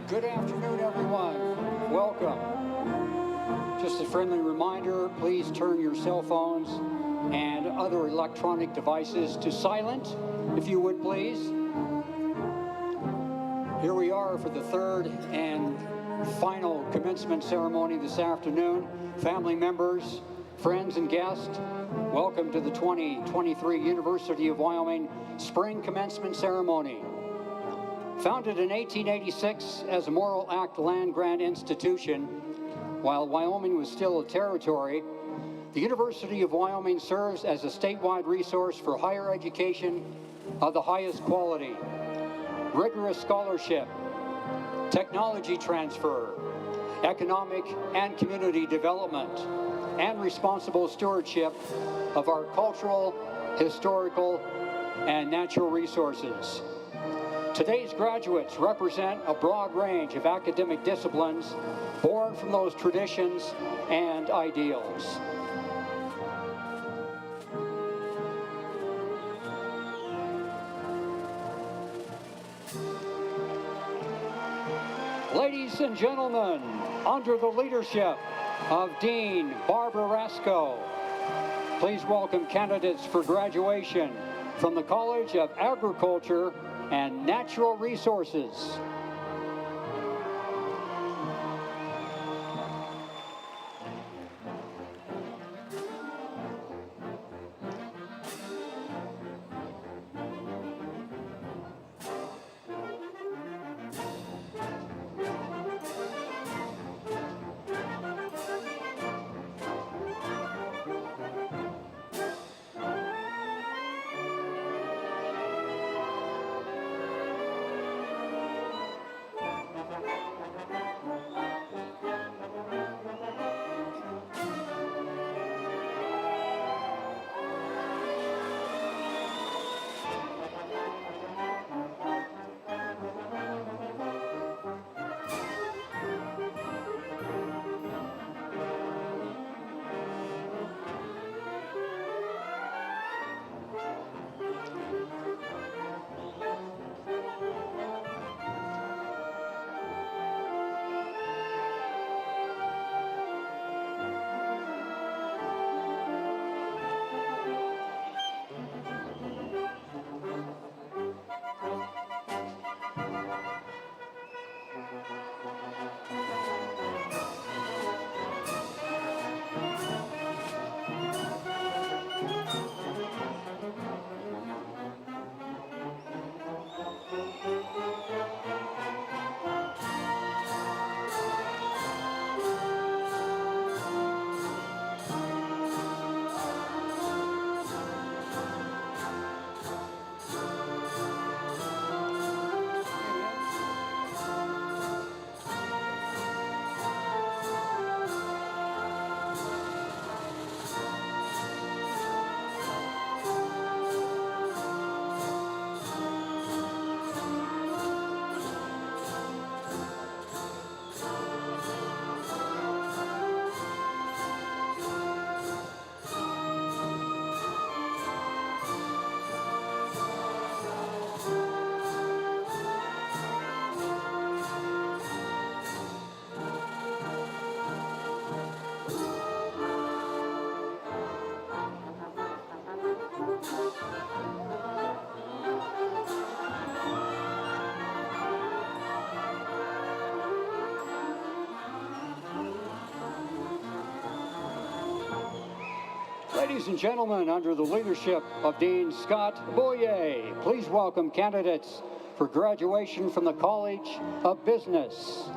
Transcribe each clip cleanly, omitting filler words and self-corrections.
Good afternoon, everyone. Welcome. Just a friendly reminder, please turn your cell phones and other electronic devices to silent, if you would please. Here we are for the third and final commencement ceremony this afternoon. Family members, friends, and guests, welcome to the 2023 University of Wyoming Spring Commencement Ceremony. Founded in 1886 as a Morrill Act land-grant institution, while Wyoming was still a territory, the University of Wyoming serves as a statewide resource for higher education of the highest quality, rigorous scholarship, technology transfer, economic and community development, and responsible stewardship of our cultural, historical, and natural resources. Today's graduates represent a broad range of academic disciplines born from those traditions and ideals. Ladies and gentlemen, under the leadership of Dean Barbara Rasko, please welcome candidates for graduation from the College of Agriculture and Natural Resources. Ladies and gentlemen, under the leadership of Dean Scott Boyer, please welcome candidates for graduation from the College of Business.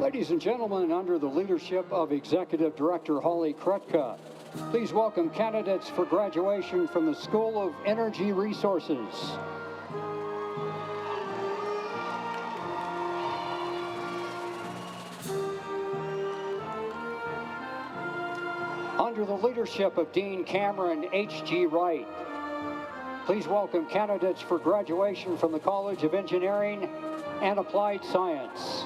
Ladies and gentlemen, under the leadership of Executive Director Holly Kretka, please welcome candidates for graduation from the School of Energy Resources. Under the leadership of Dean Cameron H.G. Wright, please welcome candidates for graduation from the College of Engineering and Applied Science.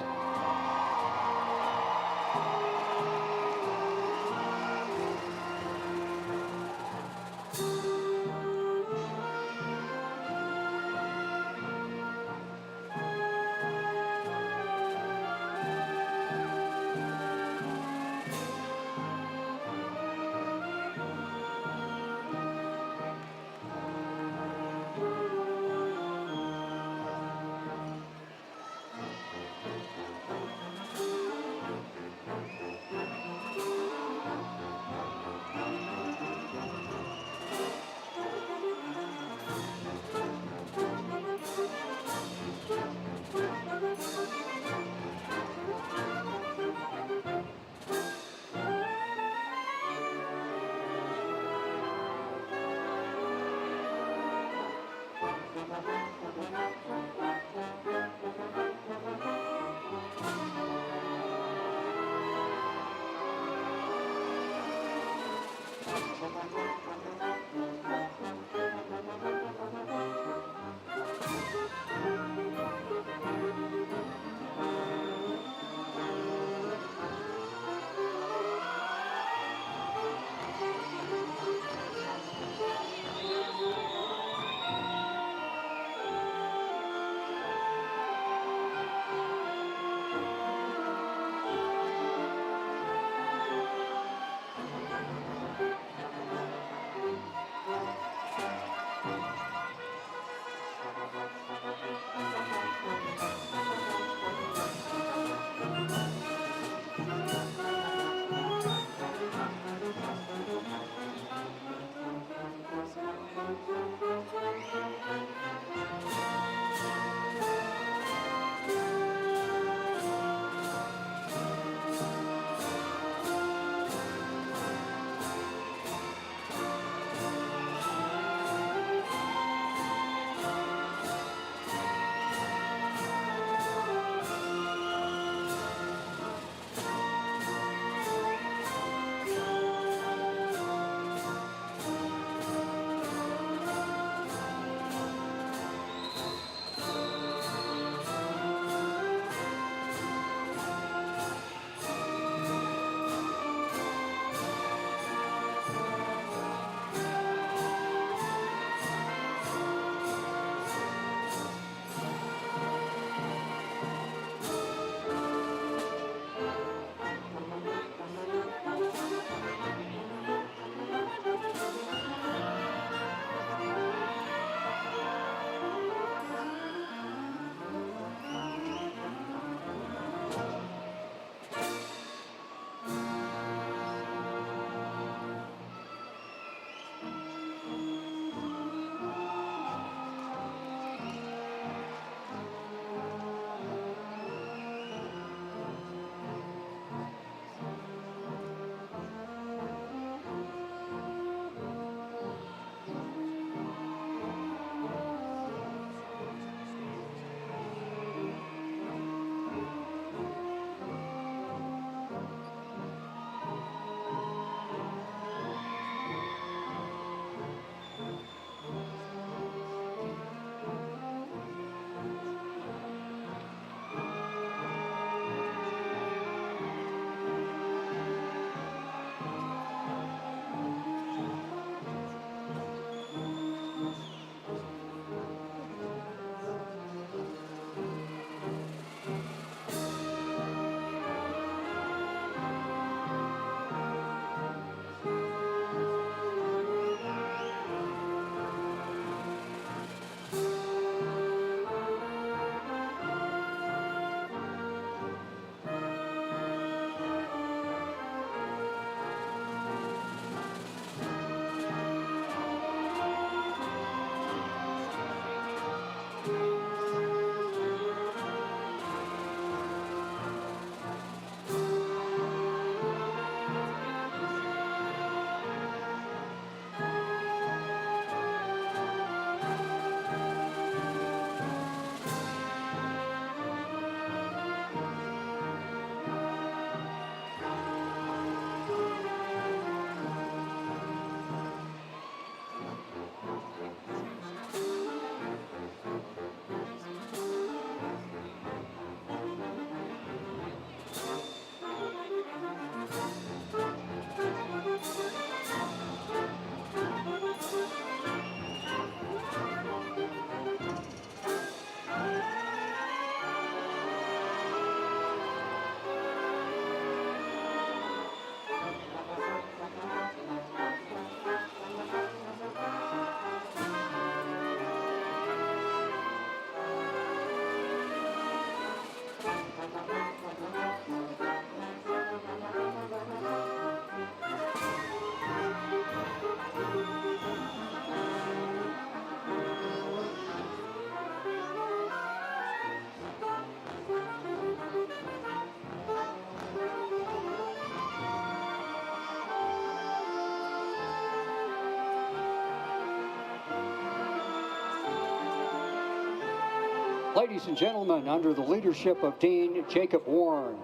Ladies and gentlemen, under the leadership of Dean Jacob Warren,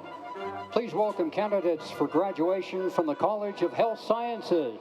please welcome candidates for graduation from the College of Health Sciences.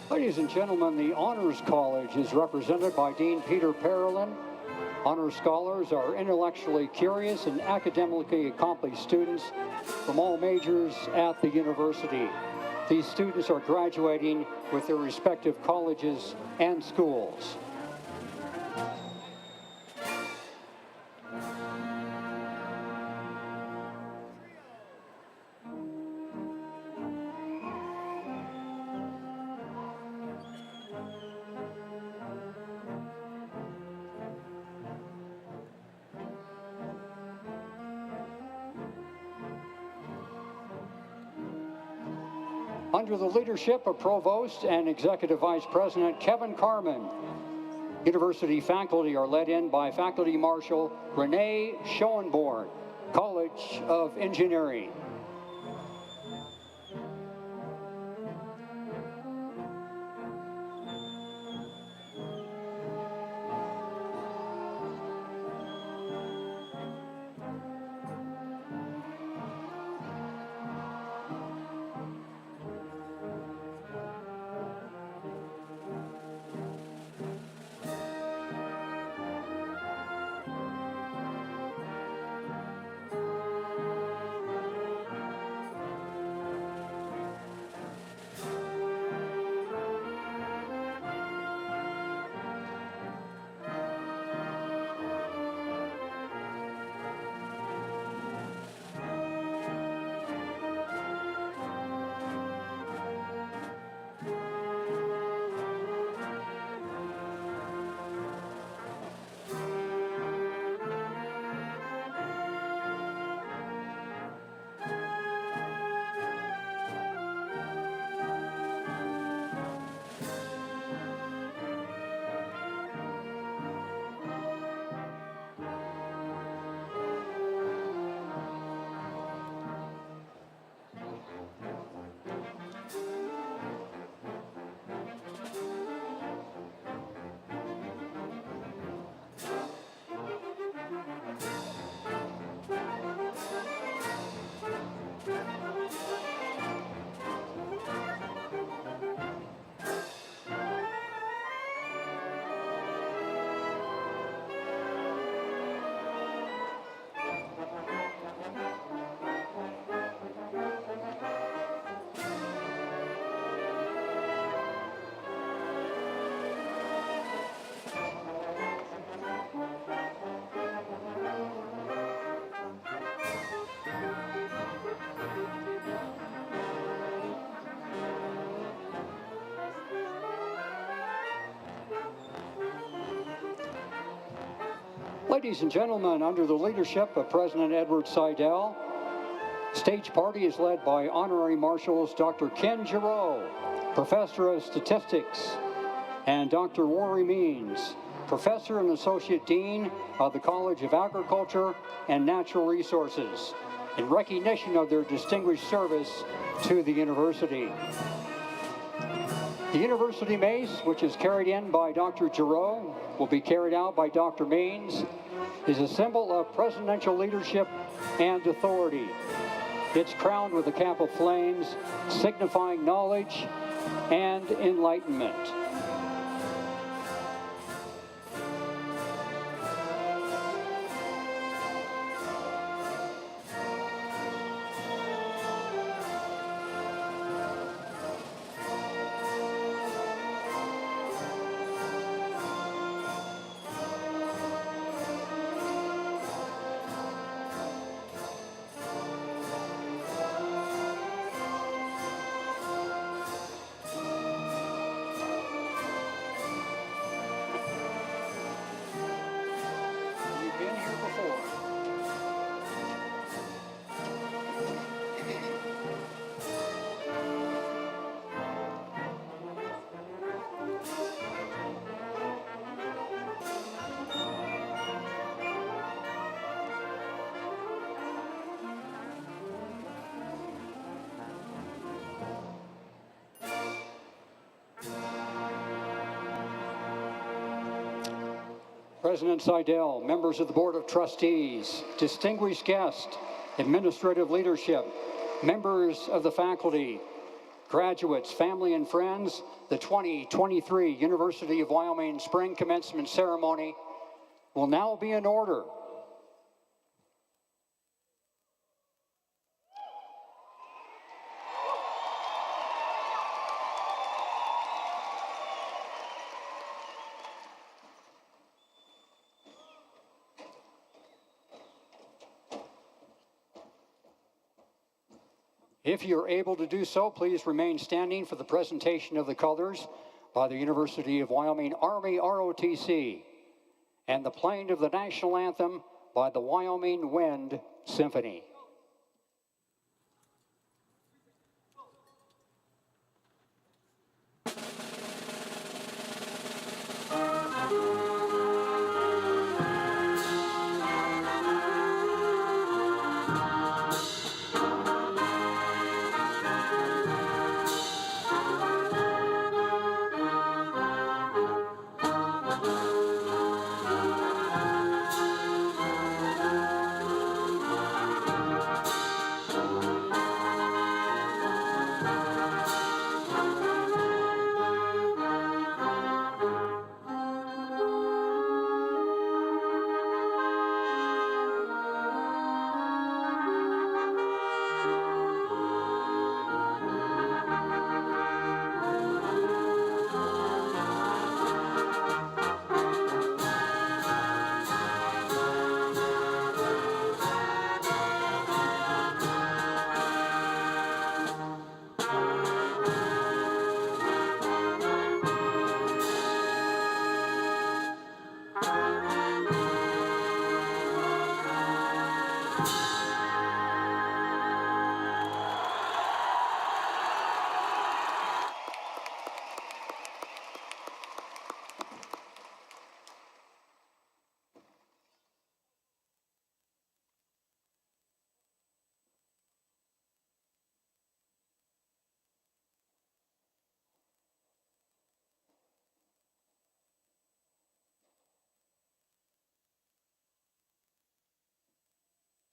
Ladies and gentlemen, the Honors College is represented by Dean Peter Parolin. Honor Scholars are intellectually curious and academically accomplished students from all majors at the university. These students are graduating with their respective colleges and schools. Under the leadership of Provost and Executive Vice President Kevin Carmen, university faculty are led in by Faculty Marshal Renee Schoenborn, College of Engineering. Ladies and gentlemen, under the leadership of President Edward Seidel, stage party is led by Honorary Marshals Dr. Ken Giroux, Professor of Statistics, and Dr. Rory Means, Professor and Associate Dean of the College of Agriculture and Natural Resources, in recognition of their distinguished service to the university. The University Mace, which is carried in by Dr. Giroux, will be carried out by Dr. Means, is a symbol of presidential leadership and authority. It's crowned with a cap of flames, signifying knowledge and enlightenment. President Seidel, members of the Board of Trustees, distinguished guests, administrative leadership, members of the faculty, Graduates, family, and friends, the 2023 University of Wyoming Spring Commencement Ceremony will now be in order. If you're able to do so, please remain standing for the presentation of the colors by the University of Wyoming Army ROTC and the playing of the national anthem by the Wyoming Wind Symphony.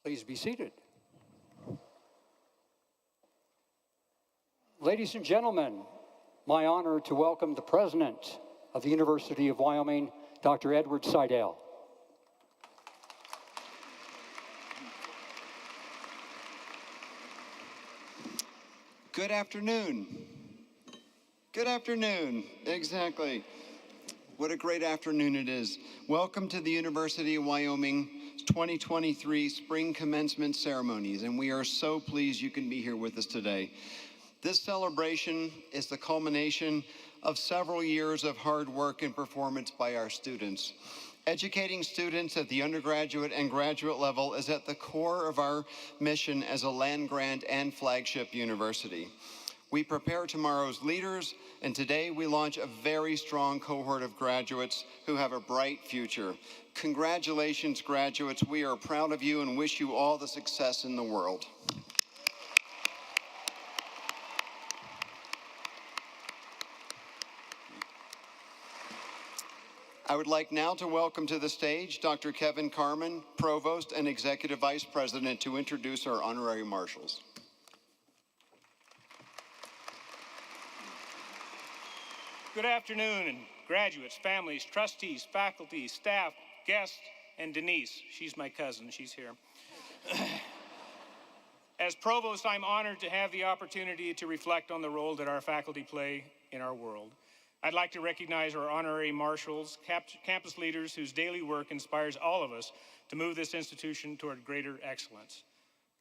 Please be seated. Ladies and gentlemen, my honor to welcome the President of the University of Wyoming, Dr. Edward Seidel. Good afternoon. Good afternoon, exactly. What a great afternoon it is. Welcome to the University of Wyoming 2023 Spring Commencement Ceremonies, and we are so pleased you can be here with us today. This celebration is the culmination of several years of hard work and performance by our students. Educating students at the undergraduate and graduate level is at the core of our mission as a land-grant and flagship university. We prepare tomorrow's leaders, and today we launch a very strong cohort of graduates who have a bright future. Congratulations, graduates. We are proud of you and wish you all the success in the world. I would like now to welcome to the stage Dr. Kevin Carman, Provost and Executive Vice President, to introduce our honorary marshals. Good afternoon, graduates, families, trustees, faculty, staff, guests, and Denise. She's my cousin, she's here. As Provost, I'm honored to have the opportunity to reflect on the role that our faculty play in our world. I'd like to recognize our honorary marshals, campus leaders whose daily work inspires all of us to move this institution toward greater excellence.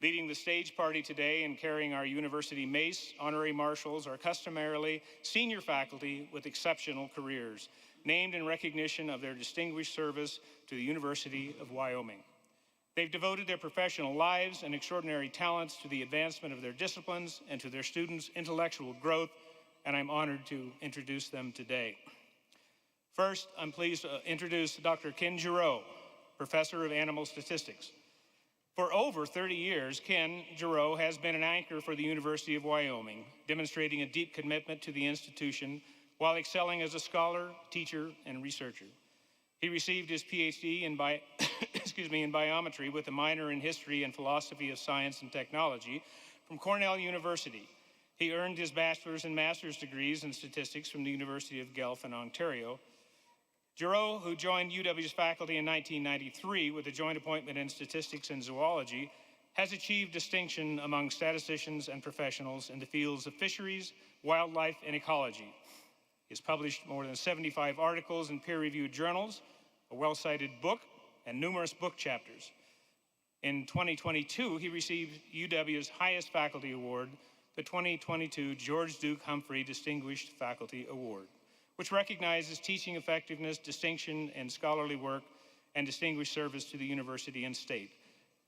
Leading the stage party today and carrying our university mace, honorary marshals are customarily senior faculty with exceptional careers, named in recognition of their distinguished service to the University of Wyoming. They've devoted their professional lives and extraordinary talents to the advancement of their disciplines and to their students' intellectual growth, and I'm honored to introduce them today. First, I'm pleased to introduce Dr. Ken Giroux, Professor of Animal Statistics. For over 30 years, Ken Giroux has been an anchor for the University of Wyoming, demonstrating a deep commitment to the institution while excelling as a scholar, teacher, and researcher. He received his PhD in biometry with a minor in history and philosophy of science and technology from Cornell University. He earned his bachelor's and master's degrees in statistics from the University of Guelph in Ontario. Giroux, who joined UW's faculty in 1993 with a joint appointment in statistics and zoology, has achieved distinction among statisticians and professionals in the fields of fisheries, wildlife, and ecology. He has published more than 75 articles in peer-reviewed journals, a well-cited book, and numerous book chapters. In 2022, he received UW's highest faculty award, the 2022 George Duke Humphrey Distinguished Faculty Award, which recognizes teaching effectiveness, distinction, and scholarly work, and distinguished service to the university and state.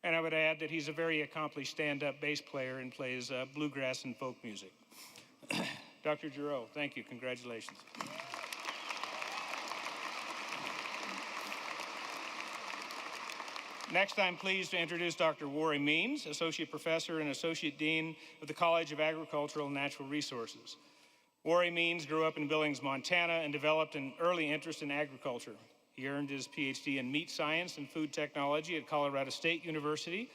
And I would add that he's a very accomplished stand-up bass player and plays bluegrass and folk music. Dr. Giroux, thank you. Congratulations. Next, I'm pleased to introduce Dr. Worry Means, Associate Professor and Associate Dean of the College of Agricultural and Natural Resources. Worry Means grew up in Billings, Montana, and developed an early interest in agriculture. He earned his PhD in meat science and food technology at Colorado State University,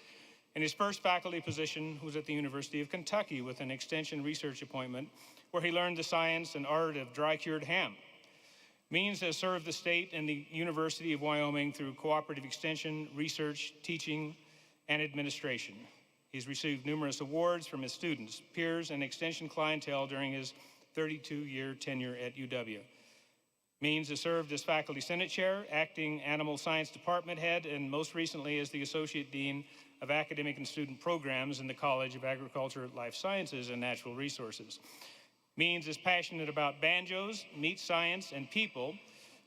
and his first faculty position was at the University of Kentucky with an extension research appointment where he learned the science and art of dry-cured ham. Means has served the state and the University of Wyoming through cooperative extension, research, teaching, and administration. He's received numerous awards from his students, peers, and extension clientele during his 32-year tenure at UW. Means has served as faculty senate chair, acting animal science department head, and most recently as the associate dean of academic and student programs in the College of Agriculture, Life Sciences, and Natural Resources. Means is passionate about banjos, meat science, and people.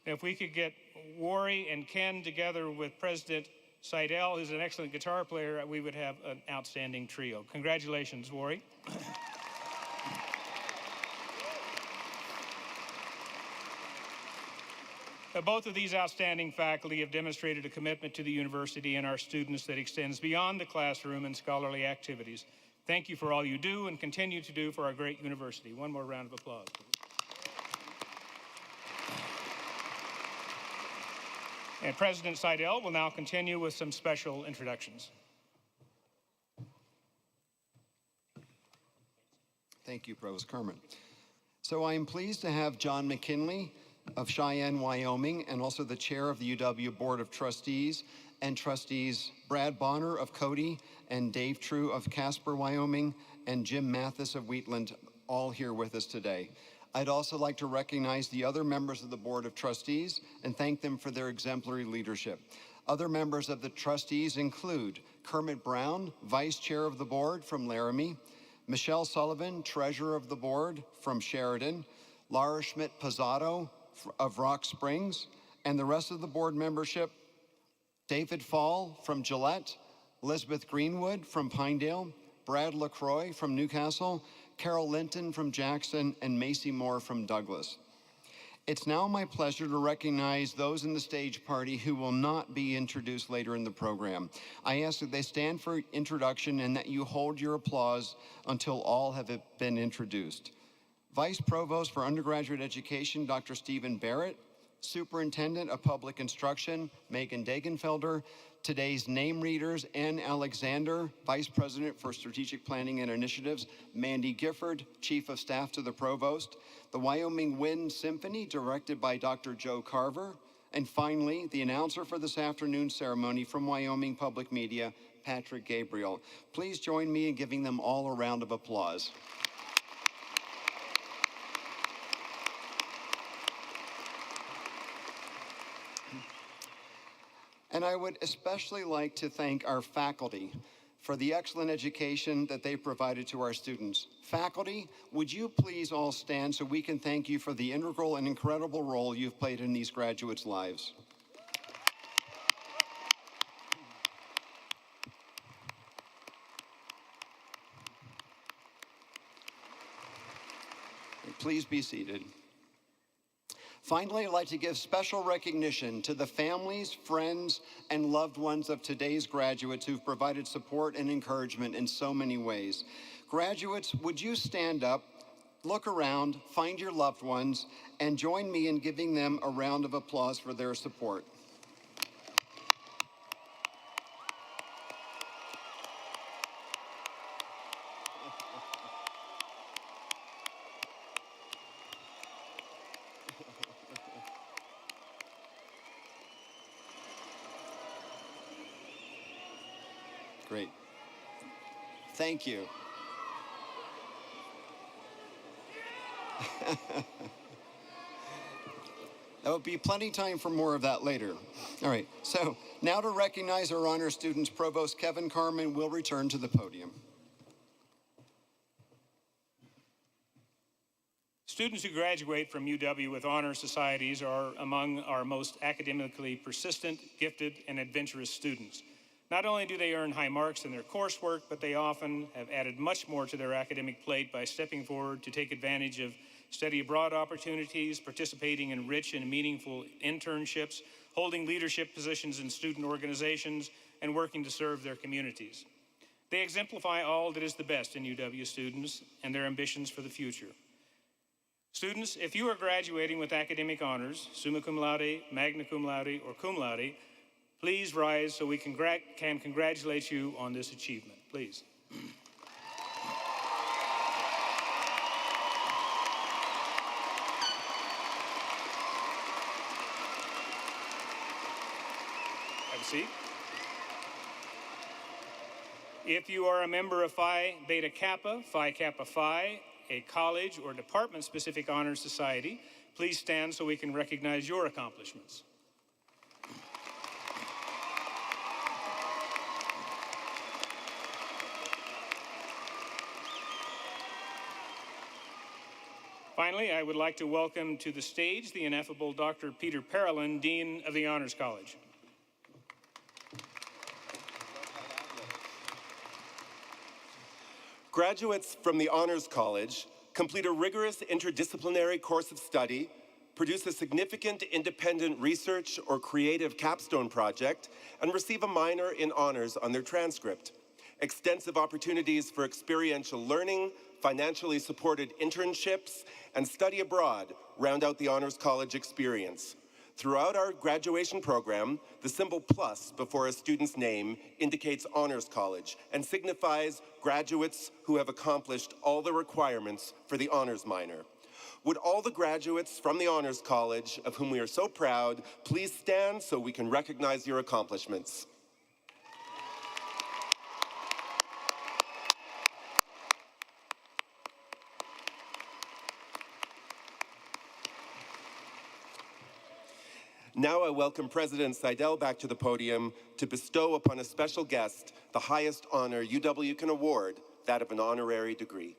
And if we could get Worry and Ken together with President Seidel, who's an excellent guitar player, we would have an outstanding trio. Congratulations, Worry. Both of these outstanding faculty have demonstrated a commitment to the university and our students that extends beyond the classroom and scholarly activities. Thank you for all you do and continue to do for our great university. One more round of applause, please. And President Seidel will now continue with some special introductions. Thank you, Provost Kermit. So I am pleased to have John McKinley of Cheyenne, Wyoming, and also the chair of the UW Board of Trustees, and trustees Brad Bonner of Cody and Dave True of Casper, Wyoming, and Jim Mathis of Wheatland, all here with us today. I'd also like to recognize the other members of the Board of Trustees and thank them for their exemplary leadership. Other members of the trustees include Kermit Brown, Vice Chair of the Board from Laramie, Michelle Sullivan, Treasurer of the Board from Sheridan, Laura Schmidt-Pizzato of Rock Springs, and the rest of the board membership, David Fall from Gillette, Elizabeth Greenwood from Pinedale, Brad LaCroix from Newcastle, Carol Linton from Jackson, and Macy Moore from Douglas. It's now my pleasure to recognize those in the stage party who will not be introduced later in the program. I ask that they stand for introduction and that you hold your applause until all have been introduced. Vice Provost for Undergraduate Education, Dr. Stephen Barrett, Superintendent of Public Instruction, Megan Dagenfelder, today's name readers, Ann Alexander, Vice President for Strategic Planning and Initiatives, Mandy Gifford, Chief of Staff to the Provost, the Wyoming Wind Symphony, directed by Dr. Joe Carver, and finally, the announcer for this afternoon's ceremony from Wyoming Public Media, Patrick Gabriel. Please join me in giving them all a round of applause. And I would especially like to thank our faculty for the excellent education that they provided to our students. Faculty, would you please all stand so we can thank you for the integral and incredible role you've played in these graduates' lives. Please be seated. Finally, I'd like to give special recognition to the families, friends, and loved ones of today's graduates who've provided support and encouragement in so many ways. Graduates, would you stand up, look around, find your loved ones, and join me in giving them a round of applause for their support. Great. Thank you. There will be plenty of time for more of that later. All right, so now to recognize our honor students, Provost Kevin Carmen will return to the podium. Students who graduate from UW with honor societies are among our most academically persistent, gifted, and adventurous students. Not only do they earn high marks in their coursework, but they often have added much more to their academic plate by stepping forward to take advantage of study abroad opportunities, participating in rich and meaningful internships, holding leadership positions in student organizations, and working to serve their communities. They exemplify all that is the best in UW students and their ambitions for the future. Students, if you are graduating with academic honors, summa cum laude, magna cum laude, or cum laude, please rise so we can congratulate you on this achievement. Please. Have a seat. If you are a member of Phi Beta Kappa, Phi Kappa Phi, a college or department-specific honor society, please stand so we can recognize your accomplishments. Finally, I would like to welcome to the stage the ineffable Dr. Peter Parolin, Dean of the Honors College. Graduates from the Honors College complete a rigorous interdisciplinary course of study, produce a significant independent research or creative capstone project, and receive a minor in honors on their transcript. Extensive opportunities for experiential learning, financially supported internships, and study abroad round out the Honors College experience. Throughout our graduation program, the symbol plus before a student's name indicates Honors College and signifies graduates who have accomplished all the requirements for the honors minor. Would all the graduates from the Honors College, of whom we are so proud, please stand so we can recognize your accomplishments. Now I welcome President Seidel back to the podium to bestow upon a special guest the highest honor UW can award, that of an honorary degree.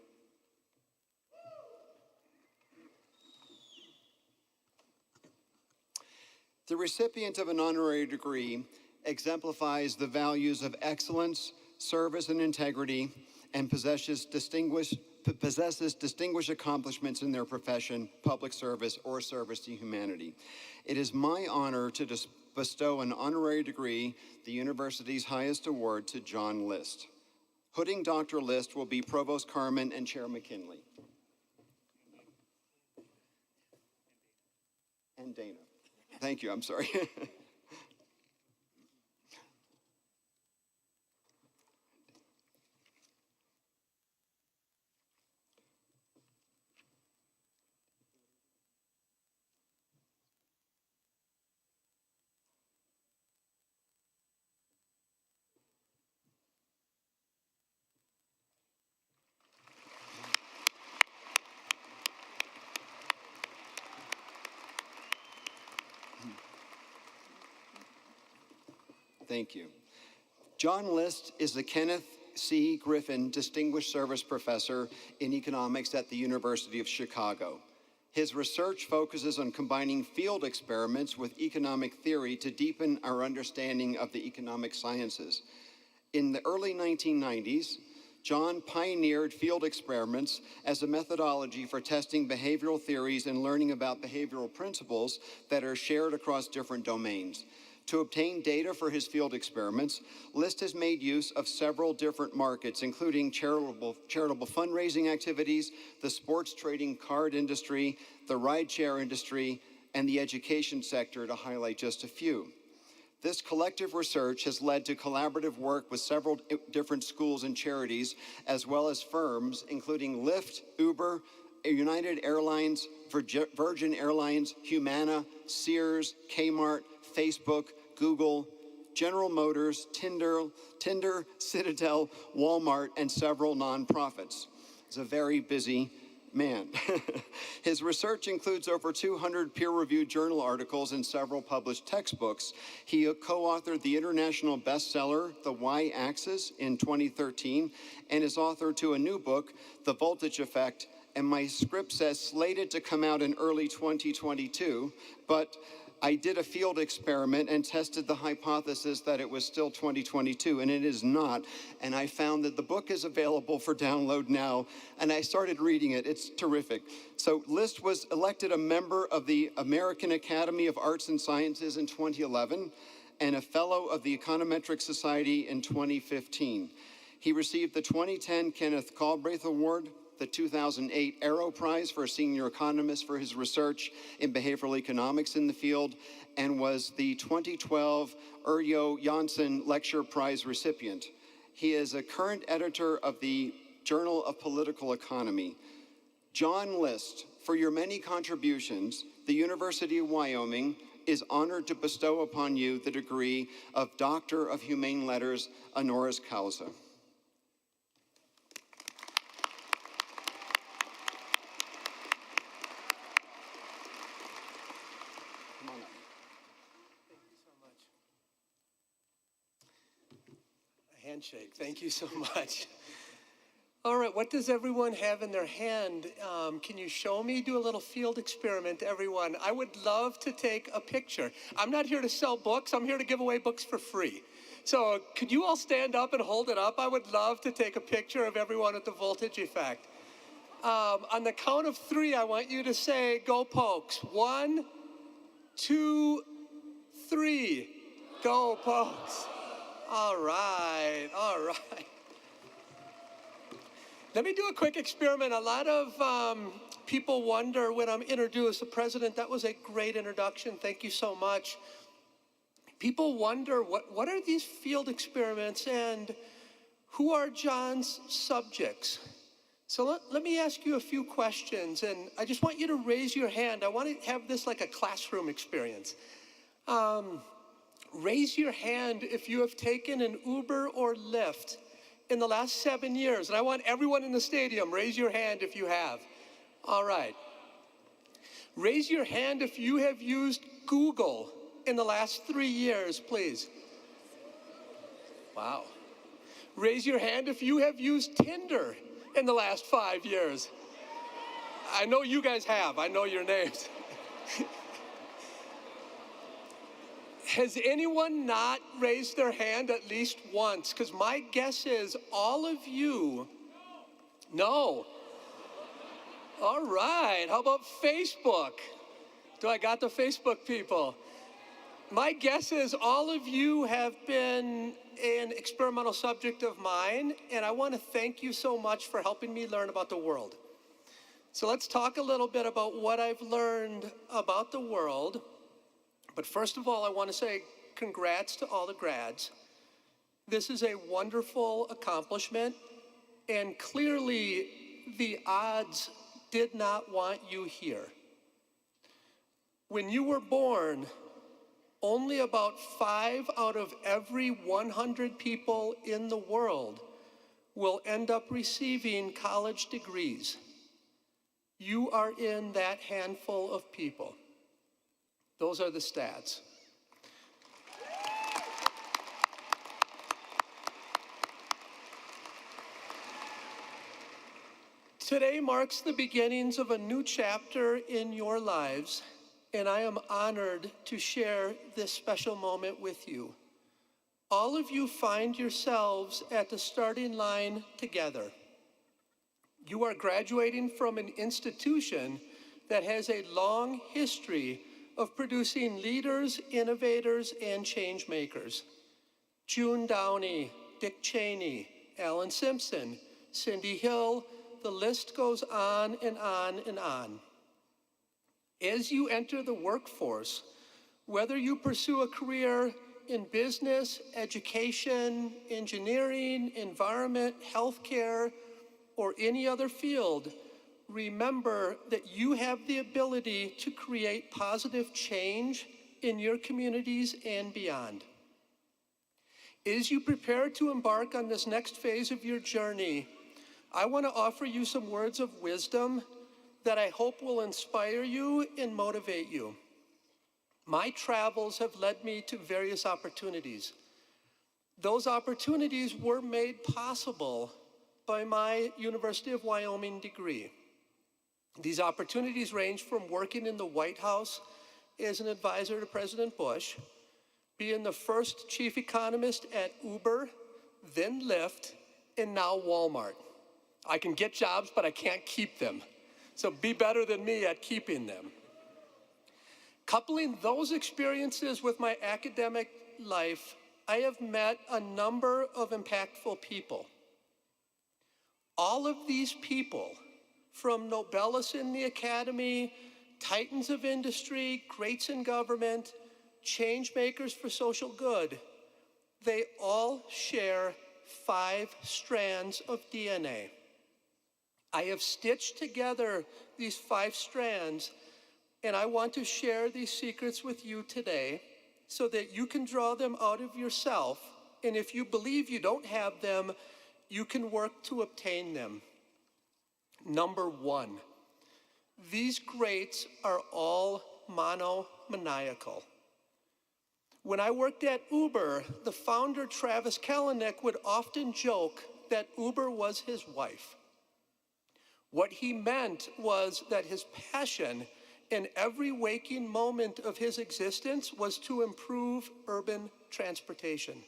The recipient of an honorary degree exemplifies the values of excellence, service, and integrity, and possesses distinguished accomplishments in their profession, public service, or service to humanity. It is my honor to bestow an honorary degree, the university's highest award, to John List. Hooding Dr. List will be Provost Carmen and Chair McKinley. And Dana. Thank you, I'm sorry. Thank you. John List is the Kenneth C. Griffin Distinguished Service Professor in Economics at the University of Chicago. His research focuses on combining field experiments with economic theory to deepen our understanding of the economic sciences. In the early 1990s, John pioneered field experiments as a methodology for testing behavioral theories and learning about behavioral principles that are shared across different domains. To obtain data for his field experiments, List has made use of several different markets, including charitable fundraising activities, the sports trading card industry, the rideshare industry, and the education sector, to highlight just a few. This collective research has led to collaborative work with several different schools and charities, as well as firms, including Lyft, Uber, United Airlines, Virgin Airlines, Humana, Sears, Kmart, Facebook, Google, General Motors, Tinder, Citadel, Walmart, and several nonprofits. He's a very busy man. His research includes over 200 peer-reviewed journal articles and several published textbooks. He co-authored the international bestseller, The Y-Axis, in 2013, and is author to a new book, The Voltage Effect, and my script says slated to come out in early 2022, but I did a field experiment and tested the hypothesis that it was still 2022, and it is not. And I found that the book is available for download now, and I started reading it. It's terrific. So List was elected a member of the American Academy of Arts and Sciences in 2011 and a fellow of the Econometric Society in 2015. He received the 2010 Kenneth Galbraith Award, the 2008 Arrow Prize for a senior economist for his research in behavioral economics in the field, and was the 2012 Urjo Janssen Lecture Prize recipient. He is a current editor of the Journal of Political Economy. John List, for your many contributions, the University of Wyoming is honored to bestow upon you the degree of Doctor of Humane Letters honoris causa. Handshake. Thank you so much. All right, what does everyone have in their hand? Can you show me? Do a little field experiment, everyone. I would love to take a picture. I'm not here to sell books. I'm here to give away books for free. So could you all stand up and hold it up? I would love to take a picture of everyone at the Voltage Effect. On the count of 3, I want you to say, go Pokes. 1, 2, 3. Go Pokes. All right, all right. Let me do a quick experiment. A lot of people wonder when I'm introduced, the president, that was a great introduction. Thank you so much. People wonder, what are these field experiments and who are John's subjects? So let me ask you a few questions, and I just want you to raise your hand. I want to have this like a classroom experience. Raise your hand if you have taken an Uber or Lyft in the last 7 years. And I want everyone in the stadium, raise your hand if you have. All right. Raise your hand if you have used Google in the last 3 years, please. Wow. Raise your hand if you have used Tinder in the last 5 years. I know you guys have. I know your names. Has anyone not raised their hand at least once? Because my guess is all of you, no. All right, how about Facebook? Do I got the Facebook people? My guess is all of you have been an experimental subject of mine, and I want to thank you so much for helping me learn about the world. So let's talk a little bit about what I've learned about the world. But first of all, I want to say congrats to all the grads. This is a wonderful accomplishment, and clearly the odds did not want you here. When you were born, only about 5 out of every 100 people in the world will end up receiving college degrees. You are in that handful of people. Those are the stats. Today marks the beginnings of a new chapter in your lives, and I am honored to share this special moment with you. All of you find yourselves at the starting line together. You are graduating from an institution that has a long history of producing leaders, innovators, and change makers. June Downey, Dick Cheney, Alan Simpson, Cindy Hill, the list goes on and on and on. As you enter the workforce, whether you pursue a career in business, education, engineering, environment, healthcare, or any other field, remember that you have the ability to create positive change in your communities and beyond. As you prepare to embark on this next phase of your journey, I want to offer you some words of wisdom that I hope will inspire you and motivate you. My travels have led me to various opportunities. Those opportunities were made possible by my University of Wyoming degree. These opportunities range from working in the White House as an advisor to President Bush, being the first chief economist at Uber, then Lyft, and now Walmart. I can get jobs, but I can't keep them. So be better than me at keeping them. Coupling those experiences with my academic life, I have met a number of impactful people. All of these people, from Nobelists in the academy, titans of industry, greats in government, change makers for social good, they all share 5 strands of DNA. I have stitched together these 5 strands, and I want to share these secrets with you today so that you can draw them out of yourself, and if you believe you don't have them, you can work to obtain them. Number 1, these greats are all monomaniacal. When I worked at Uber, the founder, Travis Kalanick, would often joke that Uber was his wife. What he meant was that his passion in every waking moment of his existence was to improve urban transportation.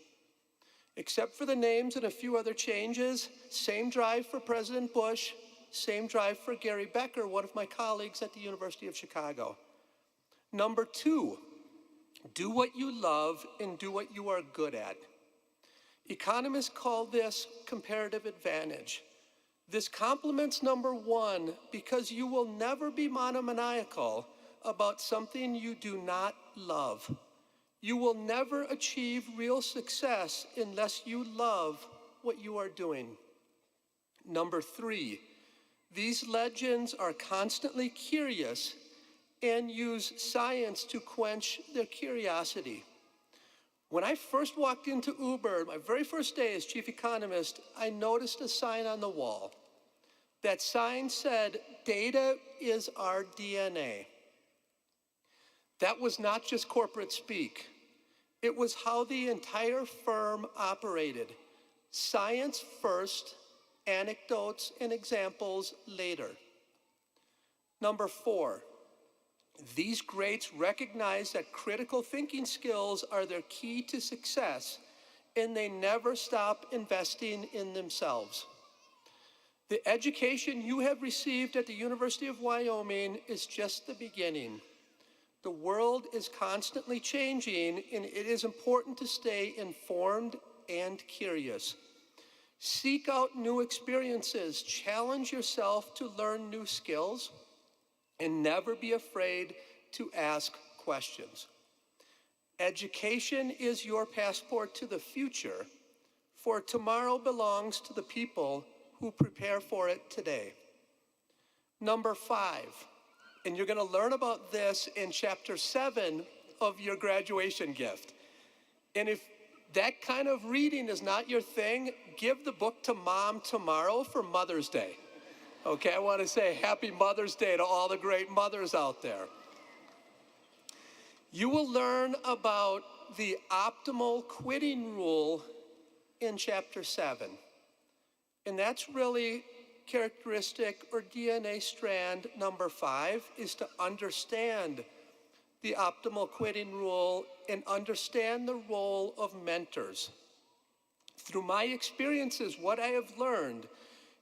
Except for the names and a few other changes, same drive for President Bush, same drive for Gary Becker, one of my colleagues at the University of Chicago. Number 2, do what you love and do what you are good at. Economists call this comparative advantage. This complements number 1 because you will never be monomaniacal about something you do not love. You will never achieve real success unless you love what you are doing. Number 3, these legends are constantly curious and use science to quench their curiosity. When I first walked into Uber, my very first day as chief economist, I noticed a sign on the wall. That sign said, "Data is our DNA." That was not just corporate speak. It was how the entire firm operated. Science first, anecdotes and examples later. Number 4, these greats recognize that critical thinking skills are their key to success, and they never stop investing in themselves. The education you have received at the University of Wyoming is just the beginning. The world is constantly changing, and it is important to stay informed and curious. Seek out new experiences, challenge yourself to learn new skills, and never be afraid to ask questions. Education is your passport to the future, for tomorrow belongs to the people who prepare for it today. Number 5, and you're going to learn about this in chapter 7 of your graduation gift. And if that kind of reading is not your thing, give the book to Mom tomorrow for Mother's Day. Okay, I want to say Happy Mother's Day to all the great mothers out there. You will learn about the optimal quitting rule in chapter 7. And that's really characteristic or DNA strand number 5, is to understand the optimal quitting rule and understand the role of mentors. Through my experiences, what I have learned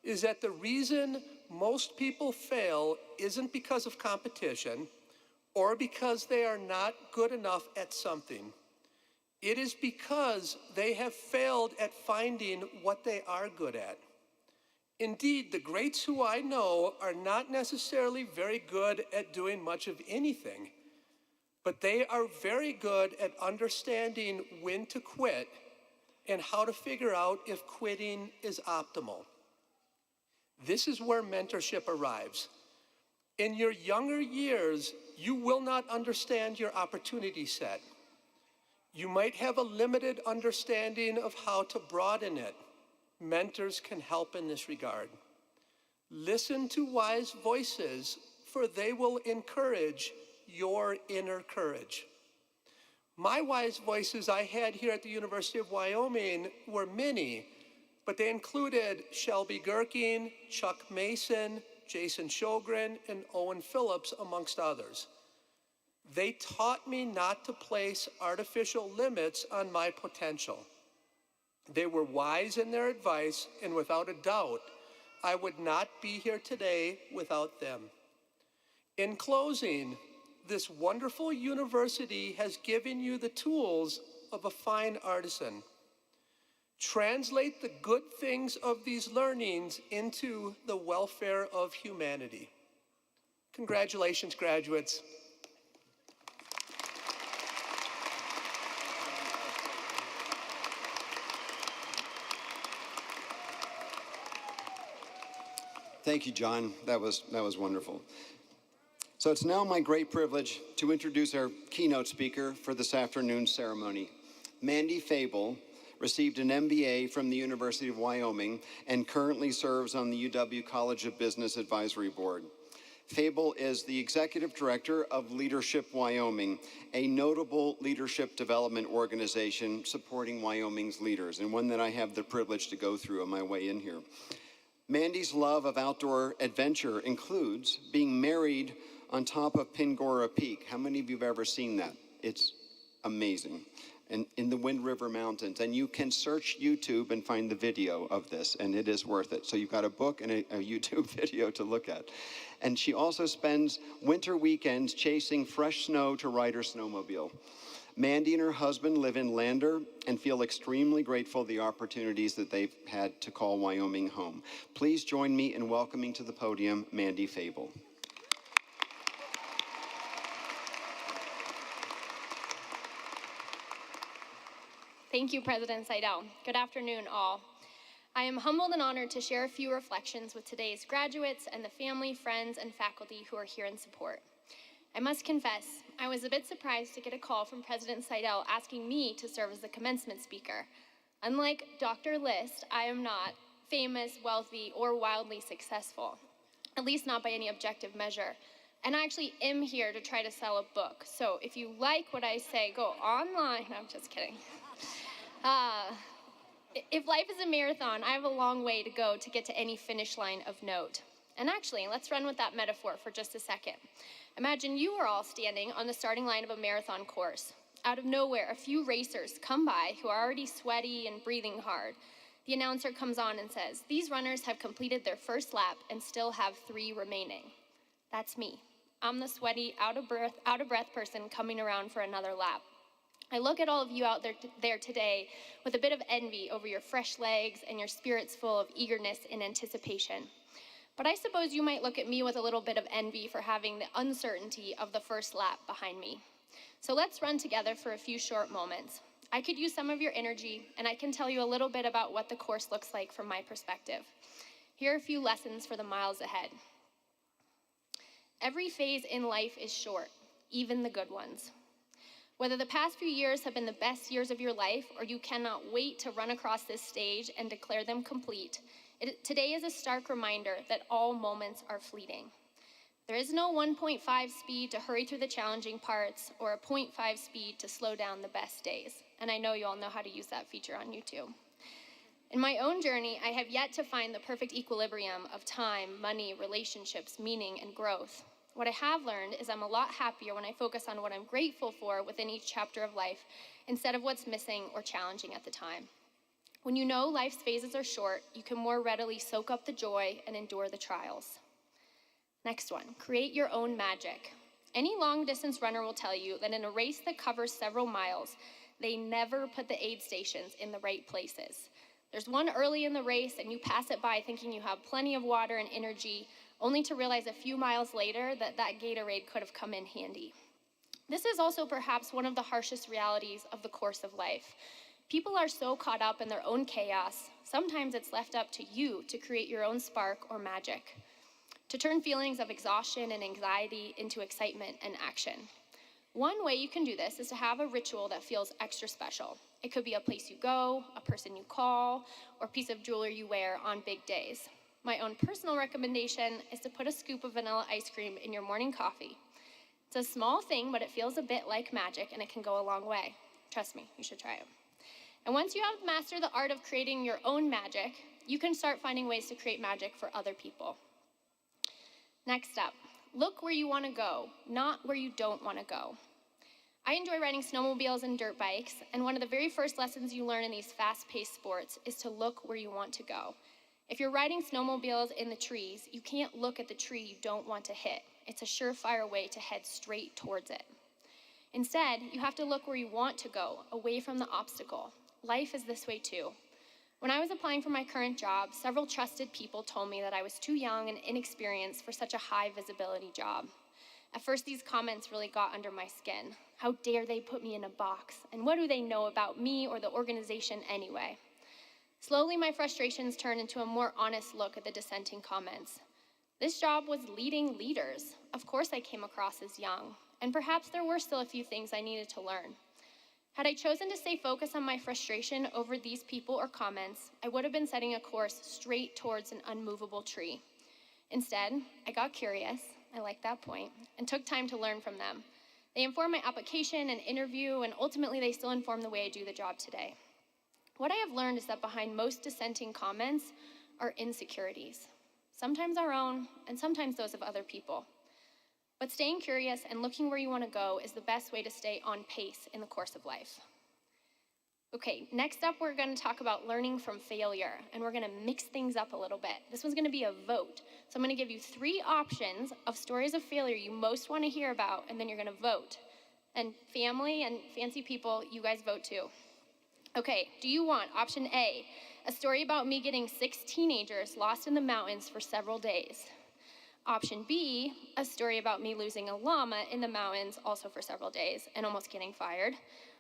is that the reason most people fail isn't because of competition or because they are not good enough at something. It is because they have failed at finding what they are good at. Indeed, the greats who I know are not necessarily very good at doing much of anything, but they are very good at understanding when to quit and how to figure out if quitting is optimal. This is where mentorship arrives. In your younger years, you will not understand your opportunity set. You might have a limited understanding of how to broaden it. Mentors can help in this regard. Listen to wise voices, for they will encourage your inner courage. My wise voices I had here at the University of Wyoming were many, but they included Shelby Gherkin, Chuck Mason, Jason Sjogren, and Owen Phillips, amongst others. They taught me not to place artificial limits on my potential. They were wise in their advice, and without a doubt, I would not be here today without them. In closing, this wonderful university has given you the tools of a fine artisan. Translate the good things of these learnings into the welfare of humanity. Congratulations, graduates. Thank you, John. That was wonderful. So it's now my great privilege to introduce our keynote speaker for this afternoon's ceremony. Mandy Fable received an MBA from the University of Wyoming and currently serves on the UW College of Business Advisory Board. Fable is the executive director of Leadership Wyoming, a notable leadership development organization supporting Wyoming's leaders, and one that I have the privilege to go through on my way in here. Mandy's love of outdoor adventure includes being married on top of Pingora Peak. How many of you have ever seen that? It's amazing. And in the Wind River Mountains. And you can search YouTube and find the video of this, and it is worth it. So you've got a book and a YouTube video to look at. And she also spends winter weekends chasing fresh snow to ride her snowmobile. Mandy and her husband live in Lander and feel extremely grateful for the opportunities that they've had to call Wyoming home. Please join me in welcoming to the podium Mandy Fable. Thank you, President Seidel. Good afternoon, all. I am humbled and honored to share a few reflections with today's graduates and the family, friends, and faculty who are here in support. I must confess, I was a bit surprised to get a call from President Seidel asking me to serve as the commencement speaker. Unlike Dr. List, I am not famous, wealthy, or wildly successful, at least not by any objective measure. And I actually am here to try to sell a book. So if you like what I say, go online. No, I'm just kidding. If life is a marathon, I have a long way to go to get to any finish line of note. And actually, let's run with that metaphor for just a second. Imagine you are all standing on the starting line of a marathon course. Out of nowhere, a few racers come by who are already sweaty and breathing hard. The announcer comes on and says, "These runners have completed their first lap and still have 3 remaining." That's me. I'm the sweaty, out of breath person coming around for another lap. I look at all of you out there today with a bit of envy over your fresh legs and your spirits full of eagerness and anticipation. But I suppose you might look at me with a little bit of envy for having the uncertainty of the first lap behind me. So let's run together for a few short moments. I could use some of your energy, and I can tell you a little bit about what the course looks like from my perspective. Here are a few lessons for the miles ahead. Every phase in life is short, even the good ones. Whether the past few years have been the best years of your life, or you cannot wait to run across this stage and declare them complete, today is a stark reminder that all moments are fleeting. There is no 1.5 speed to hurry through the challenging parts, or a 0.5 speed to slow down the best days. And I know you all know how to use that feature on YouTube. In my own journey, I have yet to find the perfect equilibrium of time, money, relationships, meaning, and growth. What I have learned is I'm a lot happier when I focus on what I'm grateful for within each chapter of life, instead of what's missing or challenging at the time. When you know life's phases are short, you can more readily soak up the joy and endure the trials. Next one, create your own magic. Any long-distance runner will tell you that in a race that covers several miles, they never put the aid stations in the right places. There's one early in the race and you pass it by thinking you have plenty of water and energy, only to realize a few miles later that Gatorade could have come in handy. This is also perhaps one of the harshest realities of the course of life. People are so caught up in their own chaos, sometimes it's left up to you to create your own spark or magic, to turn feelings of exhaustion and anxiety into excitement and action. One way you can do this is to have a ritual that feels extra special. It could be a place you go, a person you call, or a piece of jewelry you wear on big days. My own personal recommendation is to put a scoop of vanilla ice cream in your morning coffee. It's a small thing, but it feels a bit like magic, and it can go a long way. Trust me, you should try it. And once you have mastered the art of creating your own magic, you can start finding ways to create magic for other people. Next up, look where you want to go, not where you don't want to go. I enjoy riding snowmobiles and dirt bikes, and one of the very first lessons you learn in these fast-paced sports is to look where you want to go. If you're riding snowmobiles in the trees, you can't look at the tree you don't want to hit. It's a surefire way to head straight towards it. Instead, you have to look where you want to go, away from the obstacle. Life is this way too. When I was applying for my current job, several trusted people told me that I was too young and inexperienced for such a high visibility job. At first, these comments really got under my skin. How dare they put me in a box? And what do they know about me or the organization anyway? Slowly, my frustrations turned into a more honest look at the dissenting comments. This job was leading leaders. Of course I came across as young, and perhaps there were still a few things I needed to learn. Had I chosen to stay focused on my frustration over these people or comments, I would have been setting a course straight towards an unmovable tree. Instead, I got curious, I like that point, and took time to learn from them. They informed my application and interview, and ultimately they still inform the way I do the job today. What I have learned is that behind most dissenting comments are insecurities, sometimes our own, and sometimes those of other people. But staying curious and looking where you want to go is the best way to stay on pace in the course of life. Okay, next up we're going to talk about learning from failure, and we're going to mix things up a little bit. This one's going to be a vote. So I'm going to give you 3 options of stories of failure you most want to hear about, and then you're going to vote. And family and fancy people, you guys vote too. Okay, do you want option A, a story about me getting 6 teenagers lost in the mountains for several days? Option B, a story about me losing a llama in the mountains also for several days and almost getting fired.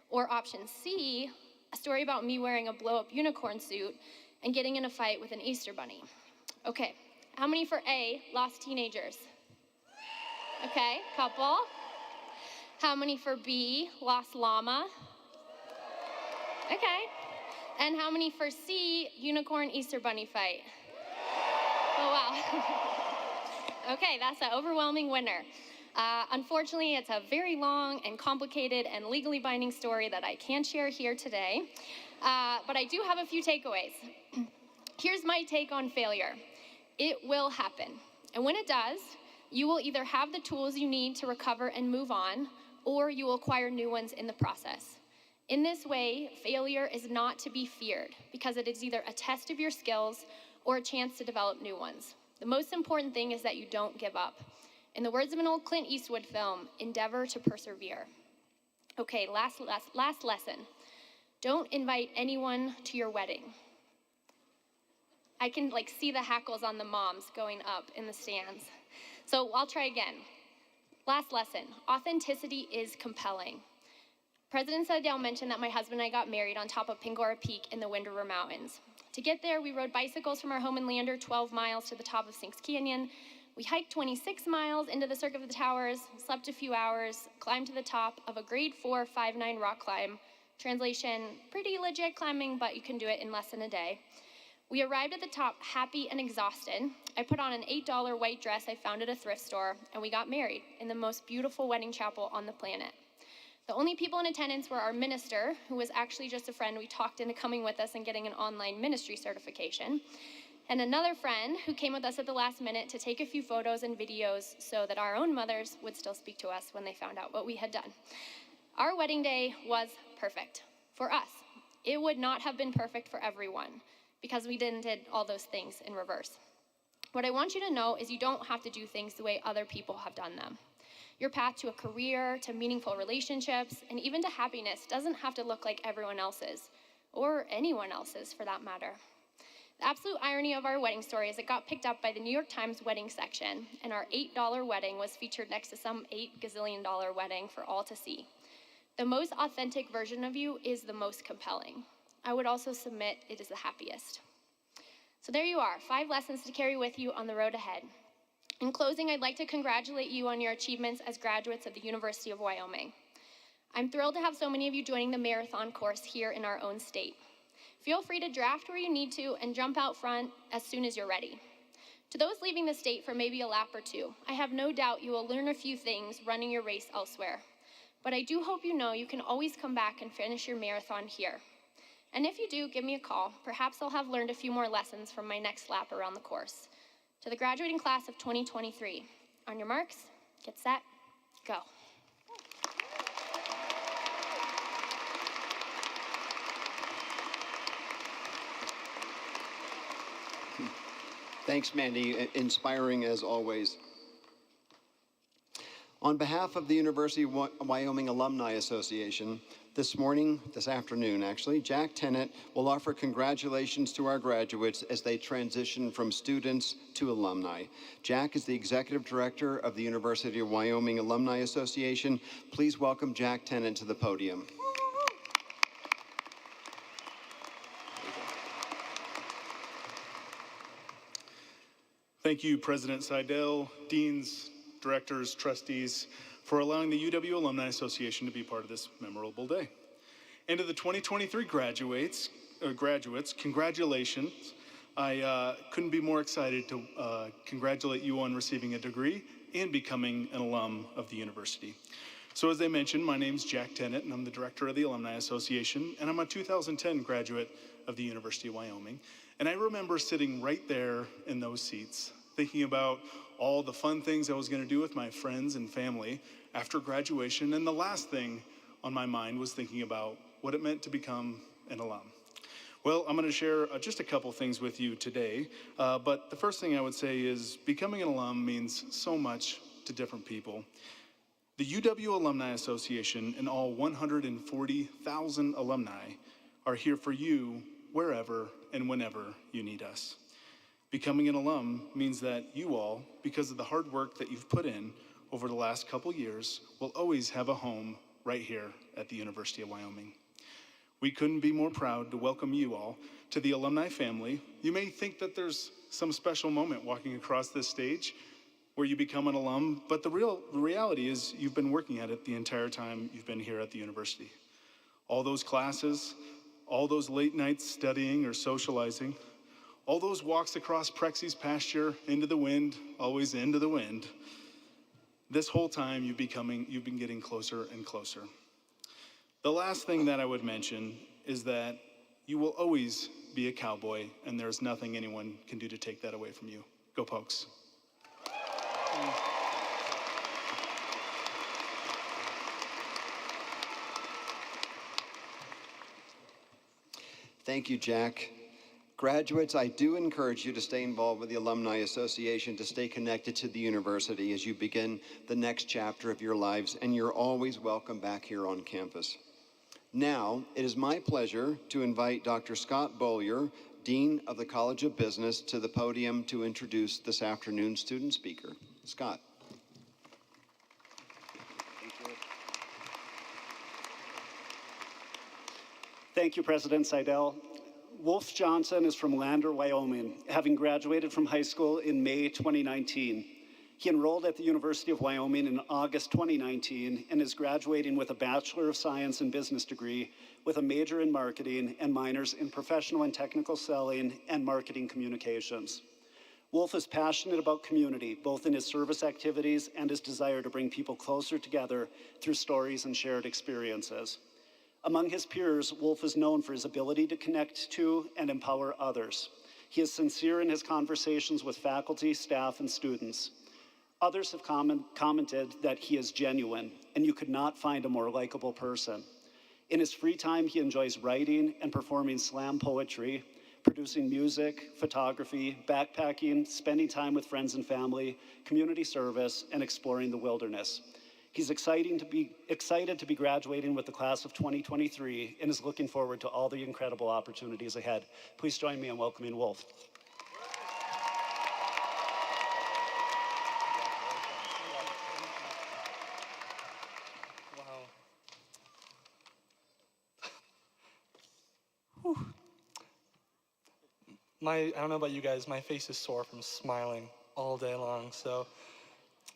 Or option C, a story about me wearing a blow-up unicorn suit and getting in a fight with an Easter bunny. Okay, how many for A, lost teenagers? Okay, couple. How many for B, lost llama? Okay. And how many for C, unicorn Easter bunny fight? Oh, wow. Okay, that's an overwhelming winner. Unfortunately, it's a very long and complicated and legally binding story that I can't share here today, but I do have a few takeaways. Here's my take on failure. It will happen, and when it does, you will either have the tools you need to recover and move on, or you will acquire new ones in the process. In this way, failure is not to be feared because it is either a test of your skills or a chance to develop new ones. The most important thing is that you don't give up. In the words of an old Clint Eastwood film, endeavor to persevere. Okay, last lesson. Don't invite anyone to your wedding. I can see the hackles on the moms going up in the stands. So I'll try again. Last lesson, authenticity is compelling. President Sadell mentioned that my husband and I got married on top of Pingora Peak in the Wind River Mountains. To get there, we rode bicycles from our home in Lander 12 miles to the top of Sinks Canyon. We hiked 26 miles into the Circuit of the Towers, slept a few hours, climbed to the top of a grade 4 5-9 rock climb. Translation, pretty legit climbing, but you can do it in less than a day. We arrived at the top happy and exhausted. I put on an $8 white dress I found at a thrift store, and we got married in the most beautiful wedding chapel on the planet. The only people in attendance were our minister, who was actually just a friend we talked into coming with us and getting an online ministry certification, and another friend who came with us at the last minute to take a few photos and videos so that our own mothers would still speak to us when they found out what we had done. Our wedding day was perfect for us. It would not have been perfect for everyone because we did all those things in reverse. What I want you to know is you don't have to do things the way other people have done them. Your path to a career, to meaningful relationships, and even to happiness doesn't have to look like everyone else's, or anyone else's for that matter. The absolute irony of our wedding story is it got picked up by the New York Times wedding section, and our $8 wedding was featured next to some $8 gazillion wedding for all to see. The most authentic version of you is the most compelling. I would also submit it is the happiest. So there you are, 5 lessons to carry with you on the road ahead. In closing, I'd like to congratulate you on your achievements as graduates of the University of Wyoming. I'm thrilled to have so many of you joining the marathon course here in our own state. Feel free to draft where you need to and jump out front as soon as you're ready. To those leaving the state for maybe a lap or two, I have no doubt you will learn a few things running your race elsewhere. But I do hope you know you can always come back and finish your marathon here. And if you do, give me a call. Perhaps I'll have learned a few more lessons from my next lap around the course. To the graduating class of 2023, on your marks, get set, go. Thanks, Mandy. Inspiring as always. On behalf of the University of Wyoming Alumni Association, this afternoon actually, Jack Tennant will offer congratulations to our graduates as they transition from students to alumni. Jack is the Executive Director of the University of Wyoming Alumni Association. Please welcome Jack Tennant to the podium. Thank you, President Seidel, deans, directors, trustees, for allowing the UW Alumni Association to be part of this memorable day. And to the 2023 graduates, congratulations. I couldn't be more excited to congratulate you on receiving a degree and becoming an alum of the university. So as I mentioned, my name's Jack Tennant, and I'm the director of the Alumni Association, and I'm a 2010 graduate of the University of Wyoming. And I remember sitting right there in those seats, thinking about all the fun things I was going to do with my friends and family after graduation. And the last thing on my mind was thinking about what it meant to become an alum. Well, I'm going to share just a couple things with you today. But the first thing I would say is becoming an alum means so much to different people. The UW Alumni Association and all 140,000 alumni are here for you wherever and whenever you need us. Becoming an alum means that you all, because of the hard work that you've put in over the last couple years, will always have a home right here at the University of Wyoming. We couldn't be more proud to welcome you all to the alumni family. You may think that there's some special moment walking across this stage where you become an alum, but the reality is you've been working at it the entire time you've been here at the university. All those classes, all those late nights studying or socializing, all those walks across Prexy's pasture into the wind, always into the wind. This whole time you've been getting closer and closer. The last thing that I would mention is that you will always be a cowboy, and there's nothing anyone can do to take that away from you. Go Pokes. Thank you, Jack. Graduates, I do encourage you to stay involved with the Alumni Association, to stay connected to the university as you begin the next chapter of your lives, and you're always welcome back here on campus. Now, it is my pleasure to invite Dr. Scott Beaulieu, Dean of the College of Business, to the podium to introduce this afternoon's student speaker. Scott. Thank you, President Seidel. Wolf Johnson is from Lander, Wyoming, having graduated from high school in May 2019. He enrolled at the University of Wyoming in August 2019 and is graduating with a Bachelor of Science in Business degree with a major in marketing and minors in professional and technical selling and marketing communications. Wolf is passionate about community, both in his service activities and his desire to bring people closer together through stories and shared experiences. Among his peers, Wolf is known for his ability to connect to and empower others. He is sincere in his conversations with faculty, staff, and students. Others have commented that he is genuine, and you could not find a more likable person. In his free time, he enjoys writing and performing slam poetry, producing music, photography, backpacking, spending time with friends and family, community service, and exploring the wilderness. He's excited to be graduating with the class of 2023 and is looking forward to all the incredible opportunities ahead. Please join me in welcoming Wolf. I don't know about you guys, my face is sore from smiling all day long. So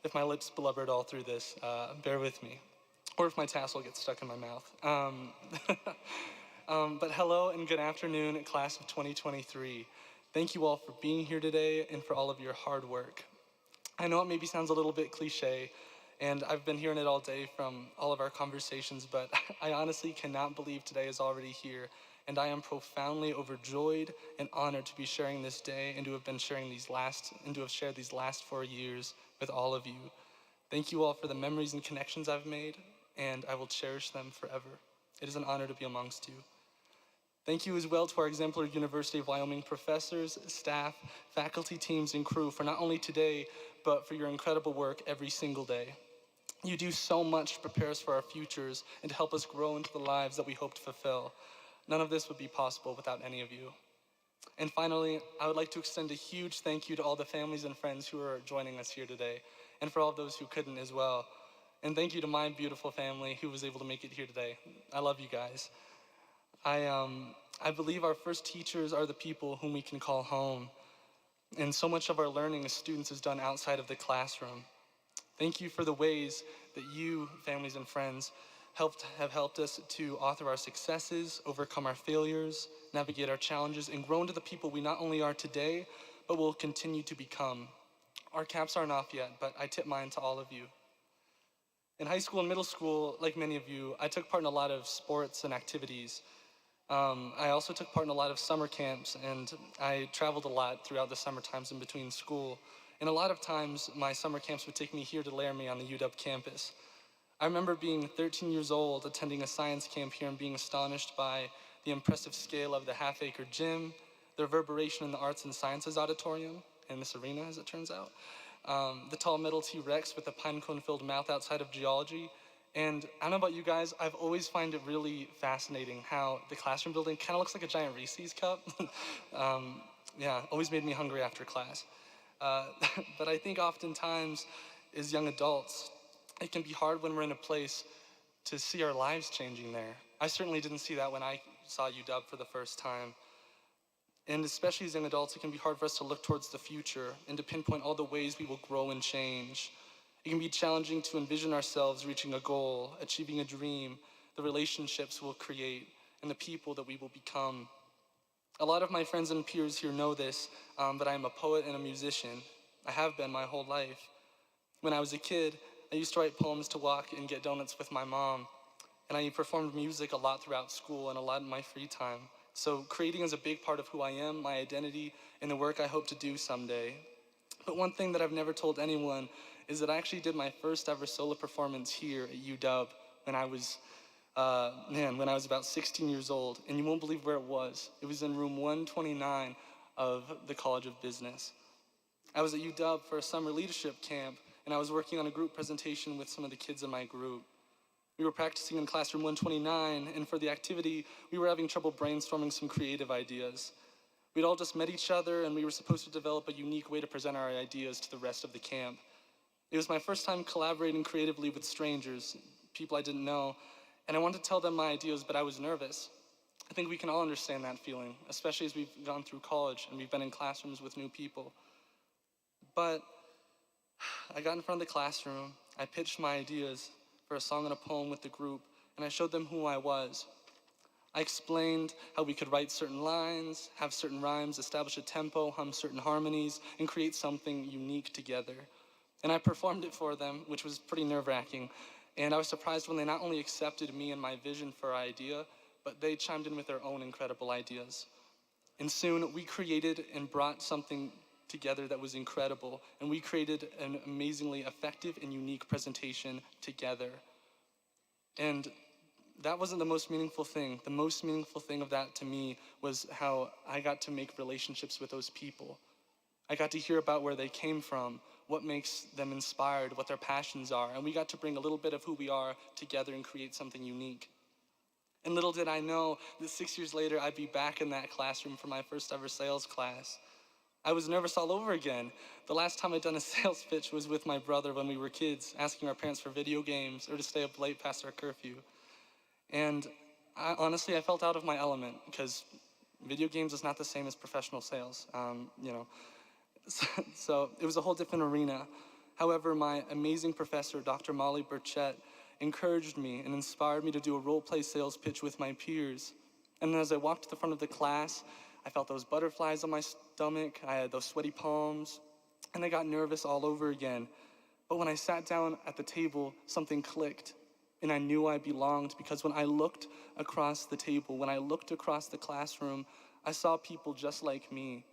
if my lips blubbered all through this, bear with me. Or if my tassel gets stuck in my mouth. But hello and good afternoon, class of 2023. Thank you all for being here today and for all of your hard work. I know it maybe sounds a little bit cliche, and I've been hearing it all day from all of our conversations, but I honestly cannot believe today is already here, and I am profoundly overjoyed and honored to be sharing this day and to have shared these last 4 years with all of you. Thank you all for the memories and connections I've made, and I will cherish them forever. It is an honor to be amongst you. Thank you as well to our exemplary University of Wyoming professors, staff, faculty teams, and crew for not only today, but for your incredible work every single day. You do so much to prepare us for our futures and to help us grow into the lives that we hope to fulfill. None of this would be possible without any of you. And finally, I would like to extend a huge thank you to all the families and friends who are joining us here today, and for all those who couldn't as well. And thank you to my beautiful family who was able to make it here today. I love you guys. I believe our first teachers are the people whom we can call home. And so much of our learning as students is done outside of the classroom. Thank you for the ways that you, families and friends, have helped us to author our successes, overcome our failures, navigate our challenges, and grow into the people we not only are today, but will continue to become. Our caps aren't off yet, but I tip mine to all of you. In high school and middle school, like many of you, I took part in a lot of sports and activities. I also took part in a lot of summer camps, and I traveled a lot throughout the summer times in between school. And a lot of times, my summer camps would take me here to Laramie on the UW campus. I remember being 13 years old, attending a science camp here and being astonished by the impressive scale of the half-acre gym, the reverberation in the arts and sciences auditorium, in this arena, as it turns out, the tall metal T-Rex with a pine cone-filled mouth outside of geology. And I don't know about you guys, I've always found it really fascinating how the classroom building kind of looks like a giant Reese's cup. Yeah, always made me hungry after class. But I think oftentimes, as young adults, it can be hard when we're in a place to see our lives changing there. I certainly didn't see that when I saw UW for the first time. And especially as young adults, it can be hard for us to look towards the future and to pinpoint all the ways we will grow and change. It can be challenging to envision ourselves reaching a goal, achieving a dream, the relationships we'll create, and the people that we will become. A lot of my friends and peers here know this, but I am a poet and a musician. I have been my whole life. When I was a kid, I used to write poems to walk and get donuts with my mom, and I performed music a lot throughout school and a lot in my free time. So creating is a big part of who I am, my identity, and the work I hope to do someday. But one thing that I've never told anyone is that I actually did my first ever solo performance here at UW when I was about 16 years old, and you won't believe where it was. It was in room 129 of the College of Business. I was at UW for a summer leadership camp, and I was working on a group presentation with some of the kids in my group. We were practicing in classroom 129, and for the activity, we were having trouble brainstorming some creative ideas. We'd all just met each other, and we were supposed to develop a unique way to present our ideas to the rest of the camp. It was my first time collaborating creatively with strangers, people I didn't know, and I wanted to tell them my ideas, but I was nervous. I think we can all understand that feeling, especially as we've gone through college and we've been in classrooms with new people. But I got in front of the classroom, I pitched my ideas for a song and a poem with the group, and I showed them who I was. I explained how we could write certain lines, have certain rhymes, establish a tempo, hum certain harmonies, and create something unique together. And I performed it for them, which was pretty nerve-wracking. And I was surprised when they not only accepted me and my vision for our idea, but they chimed in with their own incredible ideas. And soon we created and brought something together that was incredible, and we created an amazingly effective and unique presentation together. And that wasn't the most meaningful thing. The most meaningful thing of that to me was how I got to make relationships with those people. I got to hear about where they came from, what makes them inspired, what their passions are, and we got to bring a little bit of who we are together and create something unique. And little did I know that 6 years later, I'd be back in that classroom for my first ever sales class. I was nervous all over again. The last time I'd done a sales pitch was with my brother when we were kids, asking our parents for video games or to stay up late past our curfew. And honestly, I felt out of my element because video games is not the same as professional sales. So it was a whole different arena. However, my amazing professor, Dr. Molly Burchett, encouraged me and inspired me to do a role play sales pitch with my peers. And as I walked to the front of the class, I felt those butterflies on my stomach, I had those sweaty palms, and I got nervous all over again. But when I sat down at the table, something clicked, and I knew I belonged, because when I looked across the table, when I looked across the classroom, I saw people just like me,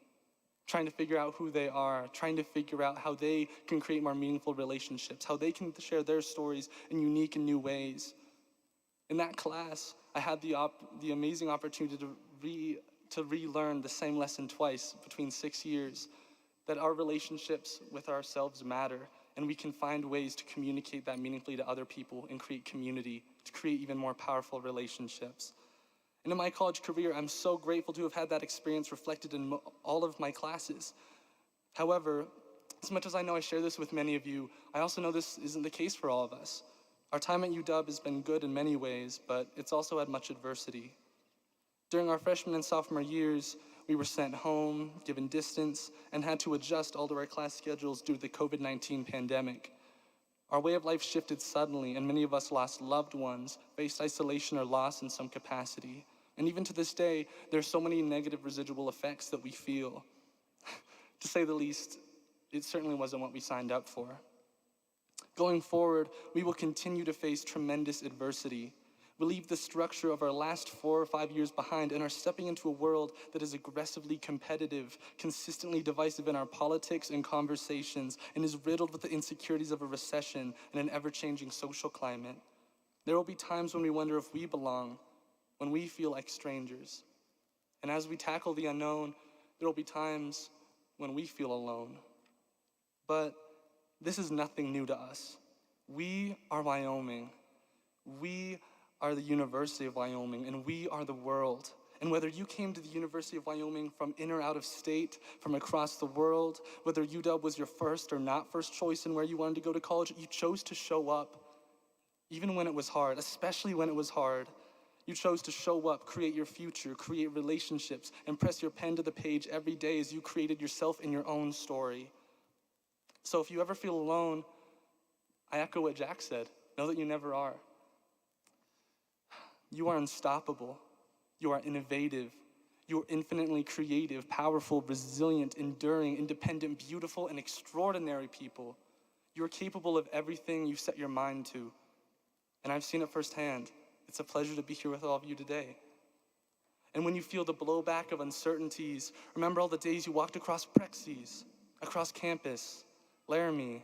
trying to figure out who they are, trying to figure out how they can create more meaningful relationships, how they can share their stories in unique and new ways. In that class, I had the amazing opportunity to relearn the same lesson twice between 6 years, that our relationships with ourselves matter, and we can find ways to communicate that meaningfully to other people and create community, to create even more powerful relationships. And in my college career, I'm so grateful to have had that experience reflected in all of my classes. However, as much as I know I share this with many of you, I also know this isn't the case for all of us. Our time at UW has been good in many ways, but it's also had much adversity. During our freshman and sophomore years, we were sent home, given distance, and had to adjust all of our class schedules due to the COVID-19 pandemic. Our way of life shifted suddenly, and many of us lost loved ones, faced isolation or loss in some capacity. And even to this day, there's so many negative residual effects that we feel. To say the least, it certainly wasn't what we signed up for. Going forward, we will continue to face tremendous adversity. We leave the structure of our last 4 or 5 years behind and are stepping into a world that is aggressively competitive, consistently divisive in our politics and conversations, and is riddled with the insecurities of a recession and an ever-changing social climate. There will be times when we wonder if we belong, when we feel like strangers. And as we tackle the unknown, there will be times when we feel alone. But this is nothing new to us. We are Wyoming. We are the University of Wyoming, and we are the world. And whether you came to the University of Wyoming from in or out of state, from across the world, whether UW was your first or not first choice in where you wanted to go to college, you chose to show up, even when it was hard, especially when it was hard. You chose to show up, create your future, create relationships, and press your pen to the page every day as you created yourself in your own story. So if you ever feel alone, I echo what Jack said. Know that you never are. You are unstoppable. You are innovative. You are infinitely creative, powerful, resilient, enduring, independent, beautiful, and extraordinary people. You are capable of everything you set your mind to. And I've seen it firsthand. It's a pleasure to be here with all of you today. And when you feel the blowback of uncertainties, remember all the days you walked across Prexy's, across campus, Laramie.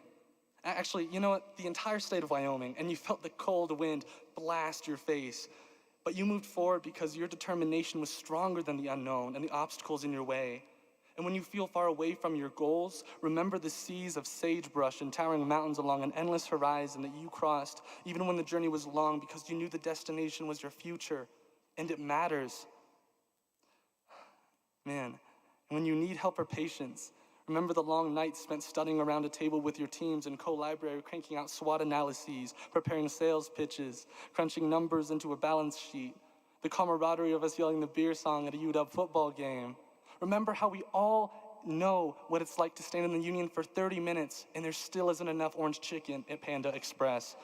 Actually, you know what? The entire state of Wyoming, and you felt the cold wind blast your face. But you moved forward because your determination was stronger than the unknown and the obstacles in your way. And when you feel far away from your goals, remember the seas of sagebrush and towering mountains along an endless horizon that you crossed, even when the journey was long, because you knew the destination was your future, and it matters. Man, and when you need help or patience, remember the long nights spent studying around a table with your teams in co-library, cranking out SWOT analyses, preparing sales pitches, crunching numbers into a balance sheet, the camaraderie of us yelling the beer song at a UW football game. Remember how we all know what it's like to stand in the Union for 30 minutes and there still isn't enough orange chicken at Panda Express.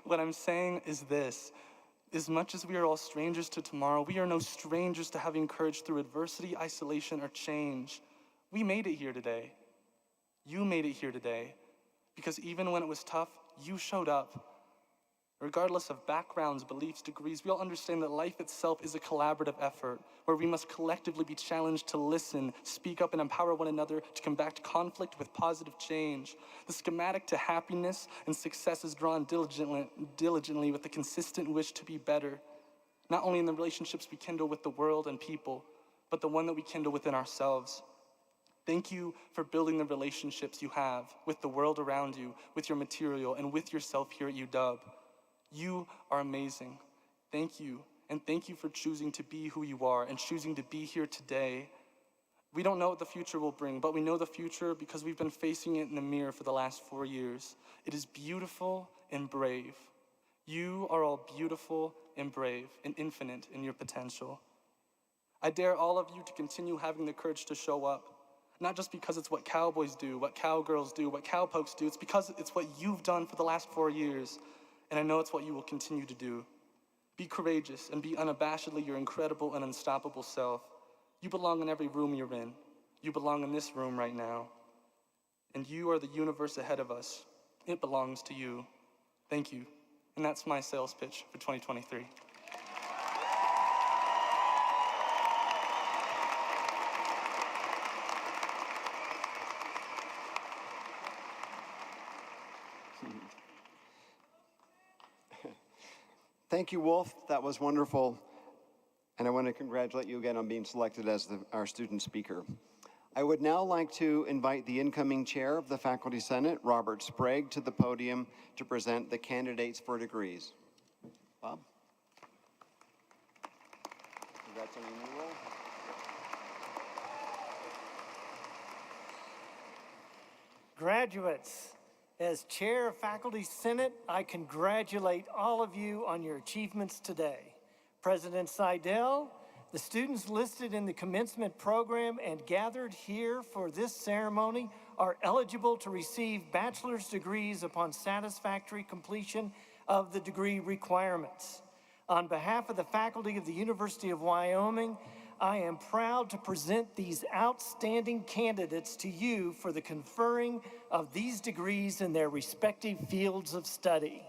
What I'm saying is this. As much as we are all strangers to tomorrow, we are no strangers to having courage through adversity, isolation, or change. We made it here today. You made it here today. Because even when it was tough, you showed up. Regardless of backgrounds, beliefs, degrees, we all understand that life itself is a collaborative effort where we must collectively be challenged to listen, speak up, and empower one another to combat conflict with positive change. The schematic to happiness and success is drawn diligently with the consistent wish to be better, not only in the relationships we kindle with the world and people, but the one that we kindle within ourselves. Thank you for building the relationships you have with the world around you, with your material, and with yourself here at UW. You are amazing. Thank you. And thank you for choosing to be who you are and choosing to be here today. We don't know what the future will bring, but we know the future because we've been facing it in the mirror for the last 4 years. It is beautiful and brave. You are all beautiful and brave and infinite in your potential. I dare all of you to continue having the courage to show up, not just because it's what cowboys do, what cowgirls do, what cowpokes do. It's because it's what you've done for the last 4 years, and I know it's what you will continue to do. Be courageous and be unabashedly your incredible and unstoppable self. You belong in every room you're in. You belong in this room right now. And you are the universe ahead of us. It belongs to you. Thank you. And that's my sales pitch for 2023. Thank you, Wolf. That was wonderful. And I want to congratulate you again on being selected as our student speaker. I would now like to invite the incoming chair of the Faculty Senate, Robert Sprague, to the podium to present the candidates for degrees. Bob? Congrats on your new role. Graduates, as Chair of Faculty Senate, I congratulate all of you on your achievements today. President Seidel, the students listed in the commencement program and gathered here for this ceremony are eligible to receive bachelor's degrees upon satisfactory completion of the degree requirements. On behalf of the faculty of the University of Wyoming, I am proud to present these outstanding candidates to you for the conferring of these degrees in their respective fields of study.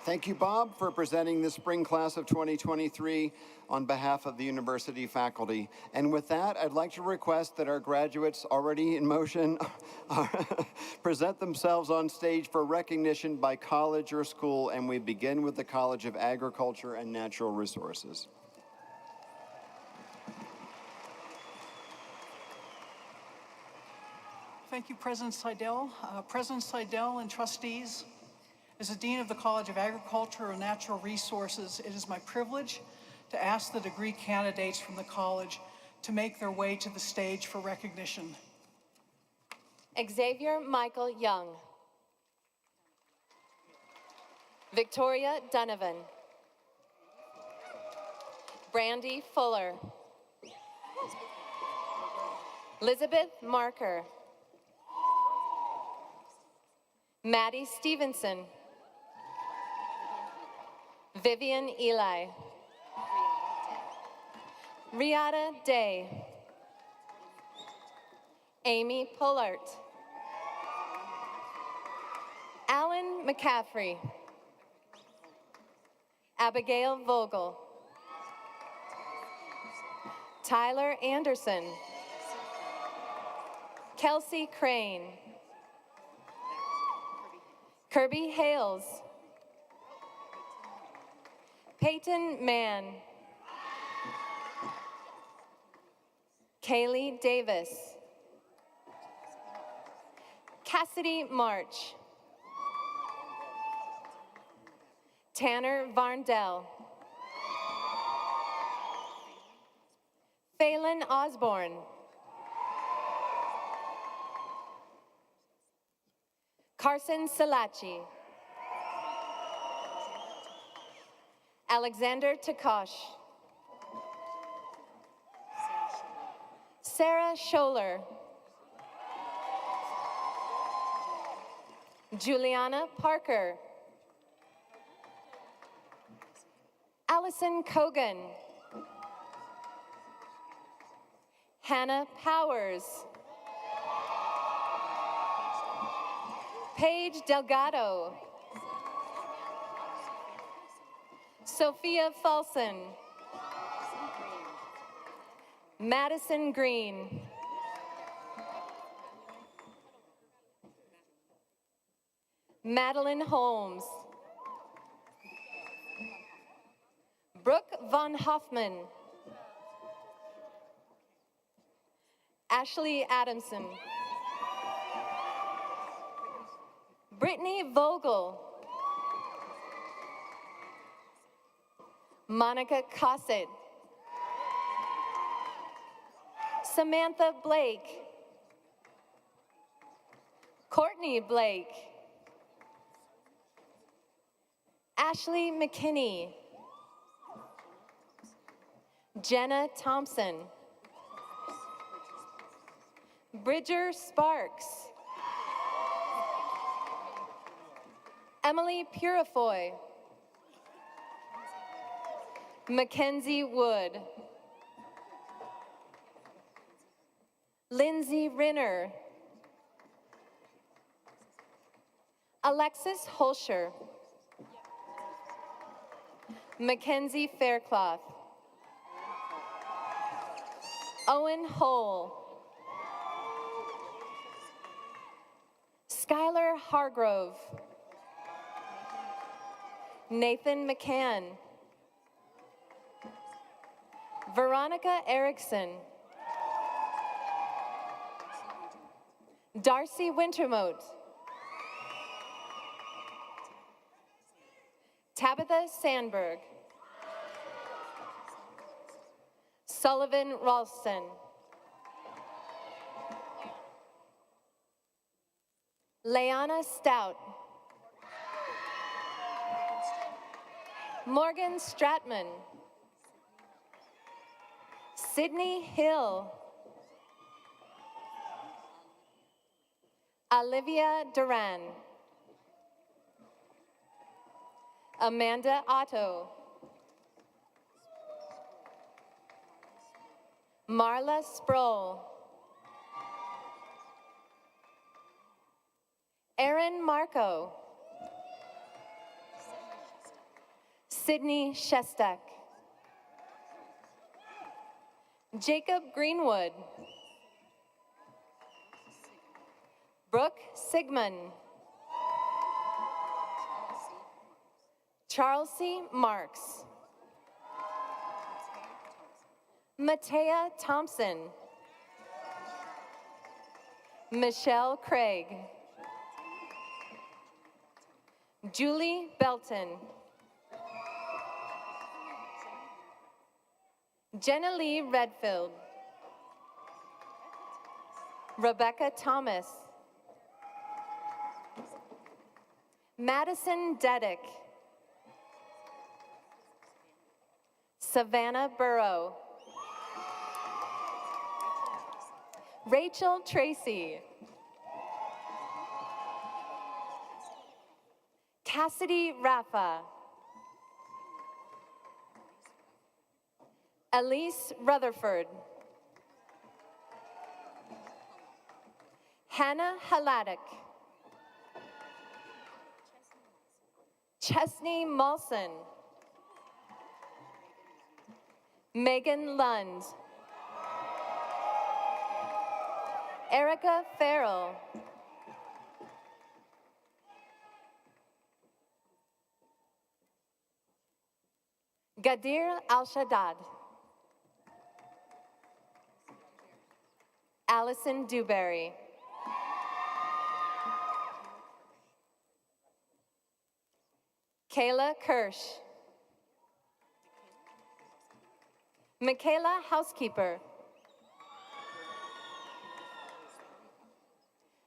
Thank you, Bob, for presenting the spring class of 2023 on behalf of the university faculty. And with that, I'd like to request that our graduates already in motion present themselves on stage for recognition by college or school, and we begin with the College of Agriculture and Natural Resources. Thank you, President Seidel. President Seidel and trustees, as the Dean of the College of Agriculture and Natural Resources, it is my privilege to ask the degree candidates from the college to make their way to the stage for recognition. Xavier Michael Young. Victoria Donovan. Brandy Fuller. Elizabeth Marker. Maddie Stevenson. Vivian Eli. Riata Day. Amy Pullart. Alan McCaffrey. Abigail Vogel. Tyler Anderson. Kelsey Crane. Kirby Hales. Peyton Mann. Kaylee Davis. Cassidy March. Tanner Varndell. Phelan Osborne. Carson Salachi. Alexander Takosh. Sarah Scholler. Juliana Parker. Allison Kogan. Hannah Powers. Paige Delgado. Sophia Fulson. Madison Green. Madeline Holmes. Brooke Von Hoffman. Ashley Adamson. Brittany Vogel. Monica Cossett. Samantha Blake. Courtney Blake. Ashley McKinney. Jenna Thompson. Bridger Sparks. Emily Purifoy. Mackenzie Wood. Lindsay Rinner. Alexis Holscher. Mackenzie Faircloth. Owen Hole. Skylar Hargrove. Nathan McCann. Veronica Erickson. Darcy Wintermote. Tabitha Sandberg. Sullivan Ralston. Leanna Stout. Morgan Stratman. Sydney Hill. Olivia Duran. Amanda Otto. Marla Sproul. Erin Marco. Sydney Shestak. Jacob Greenwood. Brooke Sigmund. Charles C. Marks. Matea Thompson. Michelle Craig. Julie Belton. Jenna Lee Redfield. Rebecca Thomas. Madison Dedick. Savannah Burrow. Rachel Tracy. Cassidy Raffa. Elise Rutherford. Hannah Haladik. Chesney Molson. Megan Lund. Erica Farrell. Gadir Al-Shaddad. Allison Dewberry. Kayla Kirsch. Michaela Housekeeper.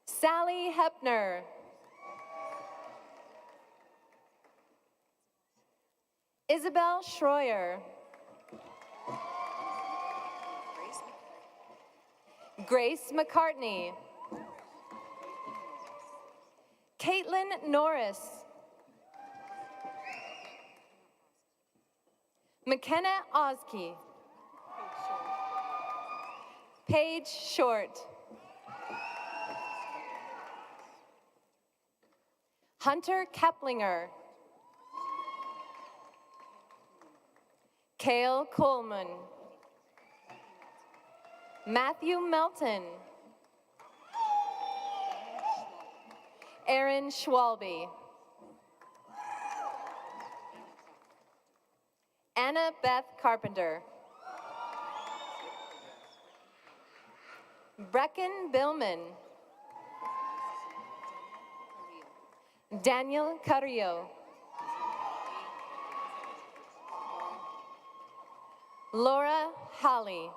Sally Hepner. Isabel Schroyer. Grace McCartney. Caitlin Norris. McKenna Oski. Paige Short. Hunter Keplinger. Cale Coleman. Matthew Melton. Aaron Schwalbe. Anna Beth Carpenter. Brecken Billman. Daniel Carrillo. Laura Holly.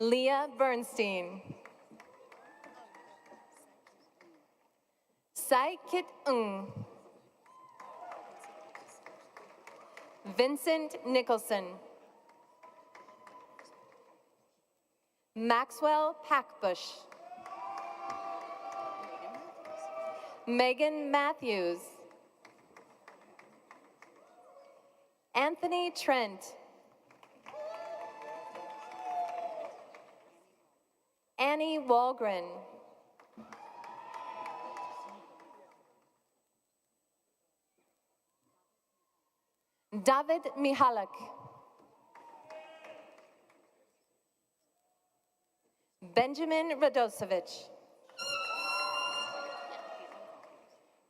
Leah Bernstein. Sai Kit Ng. Vincent Nicholson. Maxwell Packbush. Megan Matthews. Anthony Trent. Annie Walgren. David Mihalak. Benjamin Radosevich.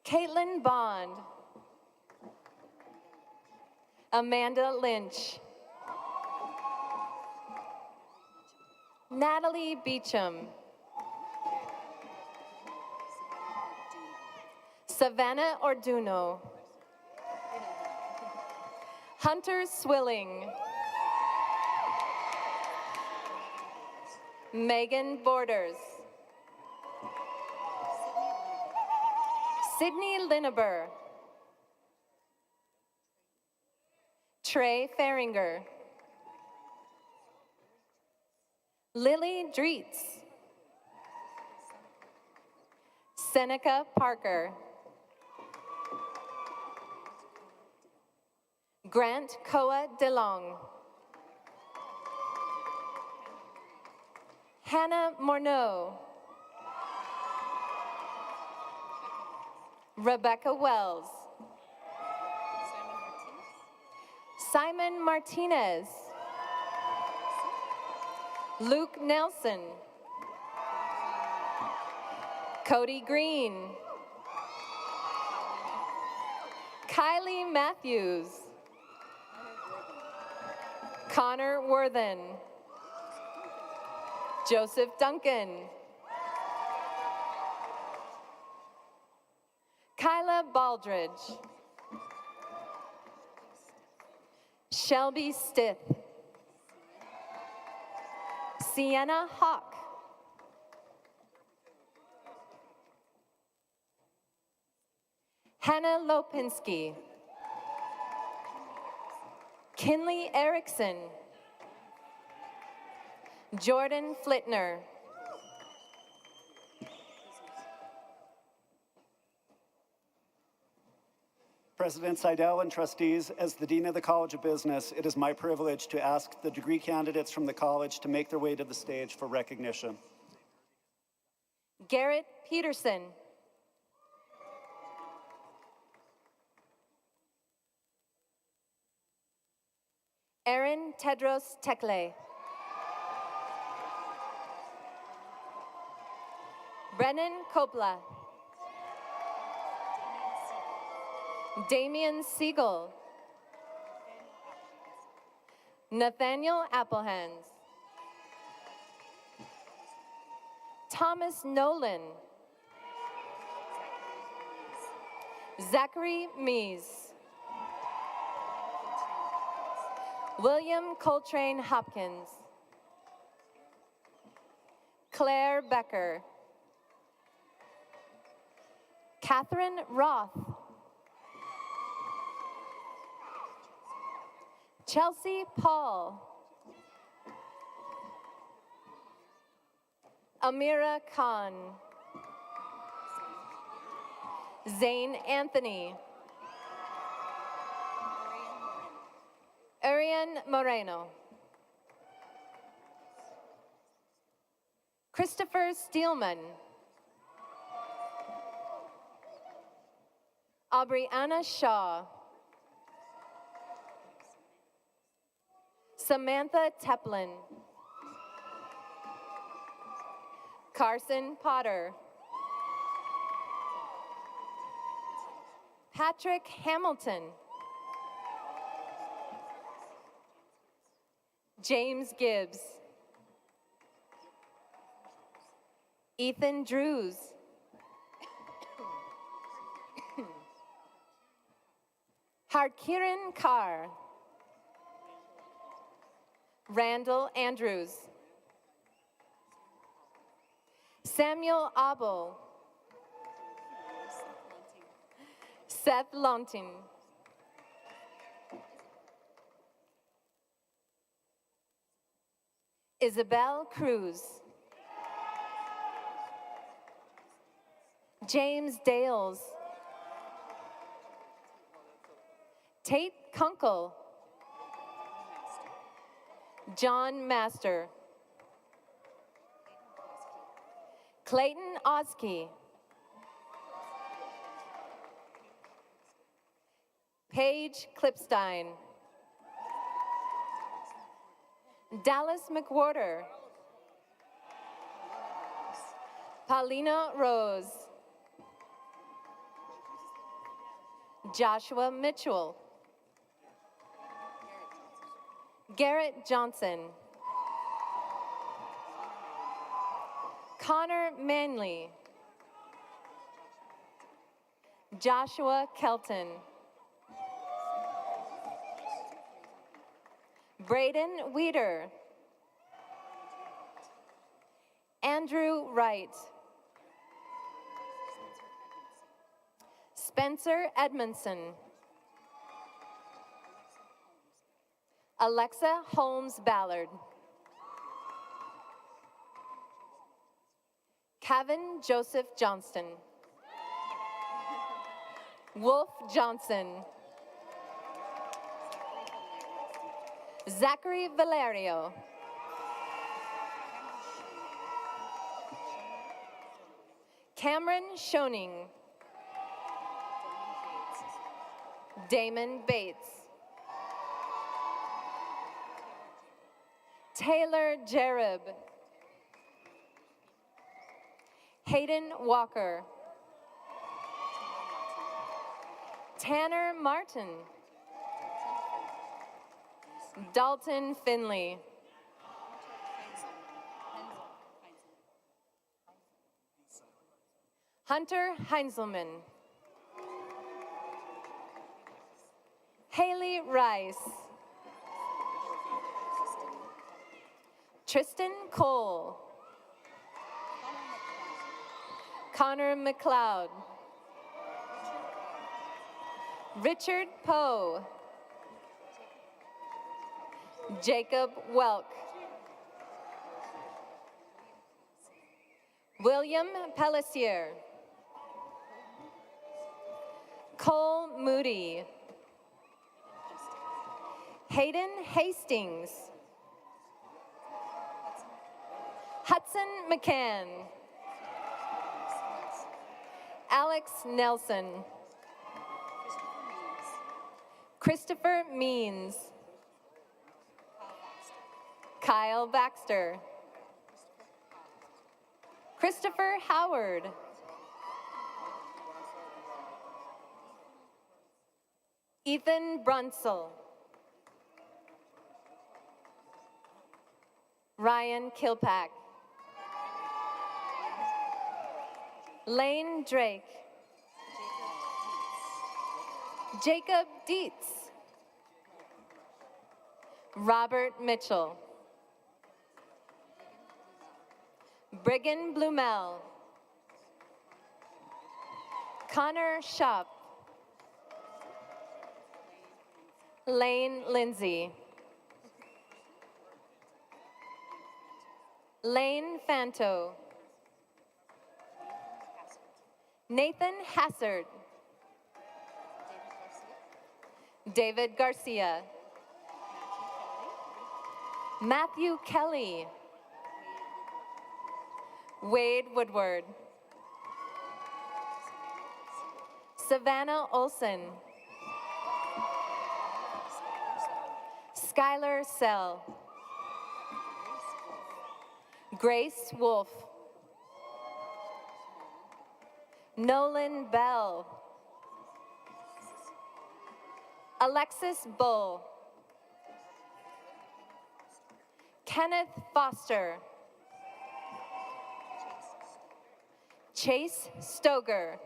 Caitlin Bond. Amanda Lynch. Natalie Beecham. Savannah Orduno. Hunter Swilling. Megan Borders. Sydney Lineber. Trey Faringer. Lily Dreetz. Seneca Parker. Grant Koa DeLong. Hannah Morneau. Rebecca Wells. Simon Martinez. Luke Nelson. Cody Green. Kylie Matthews. Connor Worthen. Joseph Duncan. Kyla Baldridge. Shelby Stith. Sienna Hawk. Hannah Lopinski. Kinley Erickson. Jordan Flitner. President Seidel and trustees, as the Dean of the College of Business, it is my privilege to ask the degree candidates from the college to make their way to the stage for recognition. Garrett Peterson. Aaron Tedros Tekle. Brennan Kopla. Damian Siegel. Nathaniel Applehans. Thomas Nolan. Zachary Mees. William Coltrane Hopkins. Claire Becker. Catherine Roth. Chelsea Paul. Amira Khan. Zane Anthony. Arian Moreno. Christopher Steelman. Aubrianna Shaw. Samantha Teplin. Carson Potter. Patrick Hamilton. James Gibbs. Ethan Drews. Harkiran Carr. Randall Andrews. Samuel Abel. Seth Lontin. Isabel Cruz. James Dales. Tate Kunkel. John Master. Clayton Oski. Paige Klipstein. Dallas McWhorter. Paulina Rose. Joshua Mitchell. Garrett Johnson. Connor Manley. Joshua Kelton. Braden Weeder. Andrew Wright. Spencer Edmondson. Alexa Holmes Ballard. Kevin Joseph Johnston. Wolf Johnson. Zachary Valerio. Cameron Schoening. Damon Bates. Taylor Jerib. Hayden Walker. Tanner Martin. Dalton Finley. Hunter Heinzelman. Haley Rice. Tristan Cole. Connor McLeod. Richard Poe. Jacob Welk. William Pellissier. Cole Moody. Hayden Hastings. Hudson McCann. Alex Nelson. Christopher Means. Kyle Baxter. Christopher Howard. Ethan Brunsell. Ryan Kilpack. Lane Drake. Jacob Dietz. Robert Mitchell. Brigham Blumel. Connor Shop. Lane Lindsay. Lane Fanto. Nathan Hassard. David Garcia. Matthew Kelly. Wade Woodward. Savannah Olson. Skylar Sell. Grace Wolf. Nolan Bell. Alexis Bull. Kenneth Foster. Chase Stoger.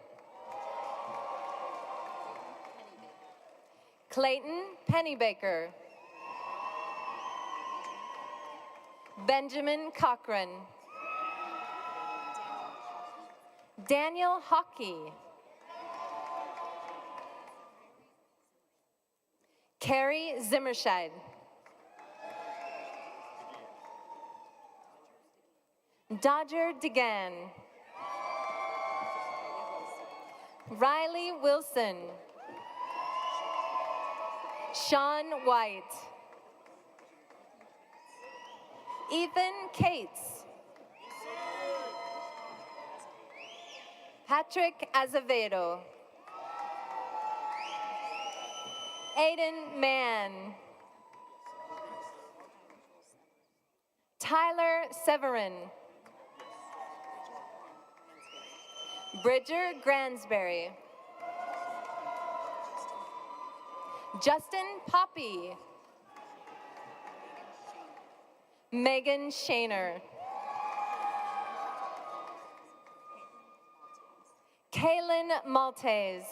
Clayton Pennybaker. Benjamin Cochran. Daniel Hockey. Carrie Zimmerscheid. Dodger DeGan. Riley Wilson. Sean White. Ethan Cates. Patrick Azevedo. Aiden Mann. Tyler Severin. Bridger Gransberry. Justin Poppy. Megan Shaner. Kaylin Maltese.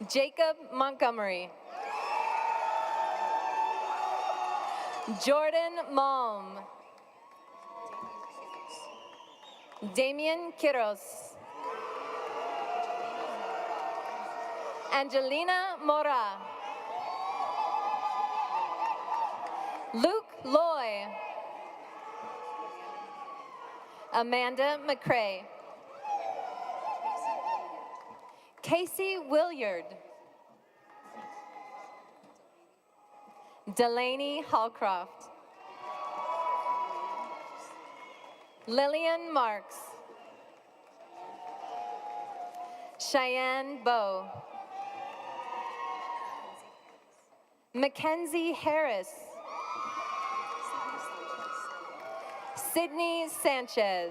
Jacob Montgomery. Jordan Malm. Damian Quiros. Angelina Mora. Luke Loy. Amanda McCrae. Casey Williard. Delaney Hallcroft. Lillian Marks. Cheyenne Bowe. Mackenzie Harris. Sydney Sanchez.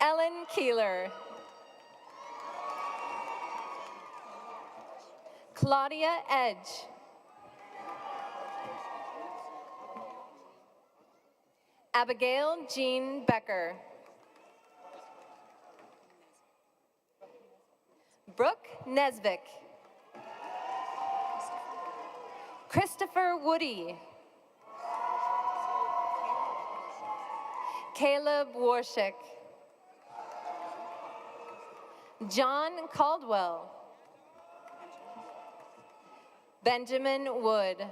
Ellen Keeler. Claudia Edge. Abigail Jean Becker. Brooke Nesvik. Christopher Woody. Caleb Warshik. John Caldwell. Benjamin Wood.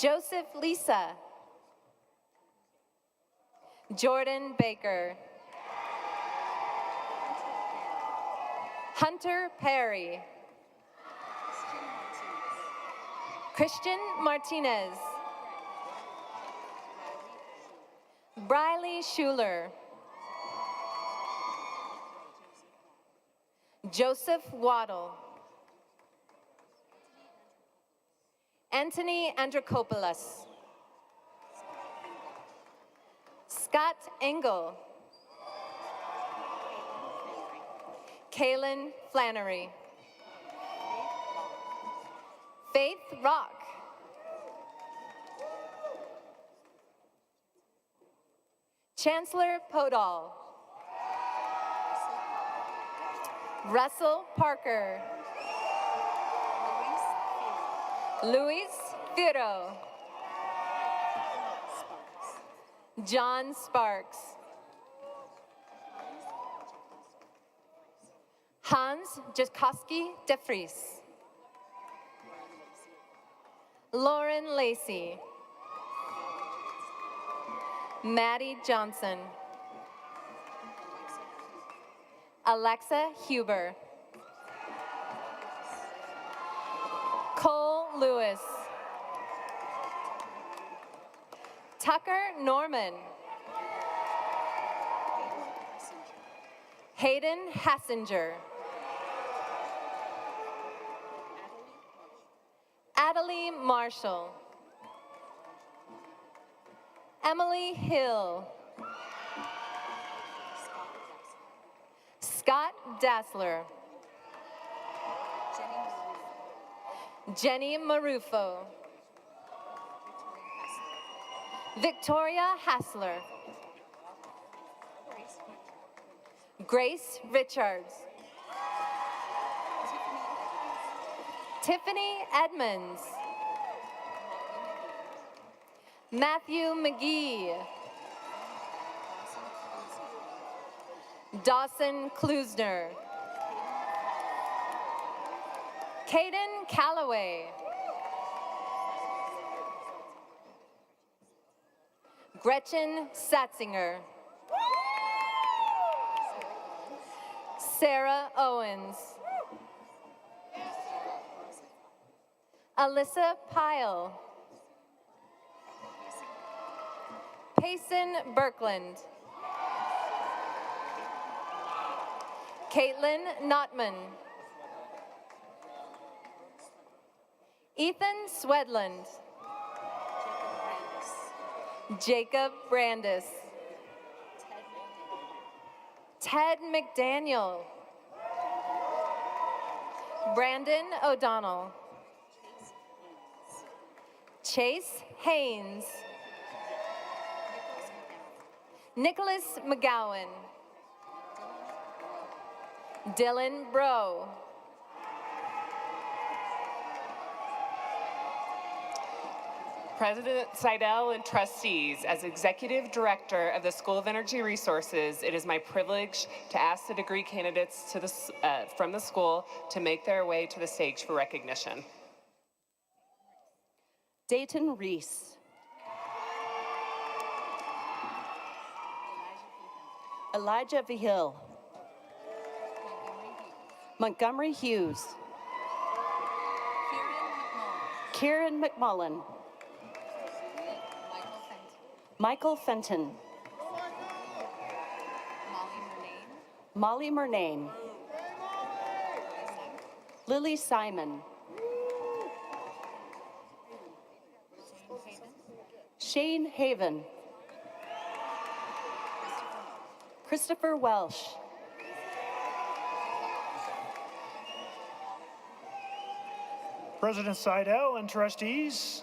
Joseph Lisa. Jordan Baker. Hunter Perry. Christian Martinez. Briley Schuler. Joseph Waddle. Anthony Andrikopoulos. Scott Engel. Kaylin Flannery. Faith Rock. Chancellor Podol. Russell Parker. Luis Firo. John Sparks. Hans Jaskowski de Vries. Lauren Lacey. Maddie Johnson. Alexa Huber. Cole Lewis. Tucker Norman. Hayden Hassinger. Adelie Marshall. Emily Hill. Scott Dassler. Jenny Marufo. Victoria Hassler. Grace Richards. Tiffany Edmonds. Matthew McGee. Dawson Klusner. Caden Calloway. Gretchen Satzinger. Sarah Owens. Alyssa Pyle. Payson Birkland. Caitlin Notman. Ethan Swedland. Jacob Brandis. Ted McDaniel. Brandon O'Donnell. Chase Haynes. Nicholas McGowan. Dylan Bro. President Seidel and trustees, as Executive Director of the School of Energy Resources, it is my privilege to ask the degree candidates from the school to make their way to the stage for recognition. Dayton Reese. Elijah Vihill. Montgomery Hughes. Kieran McMullen. Michael Fenton. Molly Murnane. Lily Simon. Shane Haven. Christopher Welsh. President Seidel and trustees,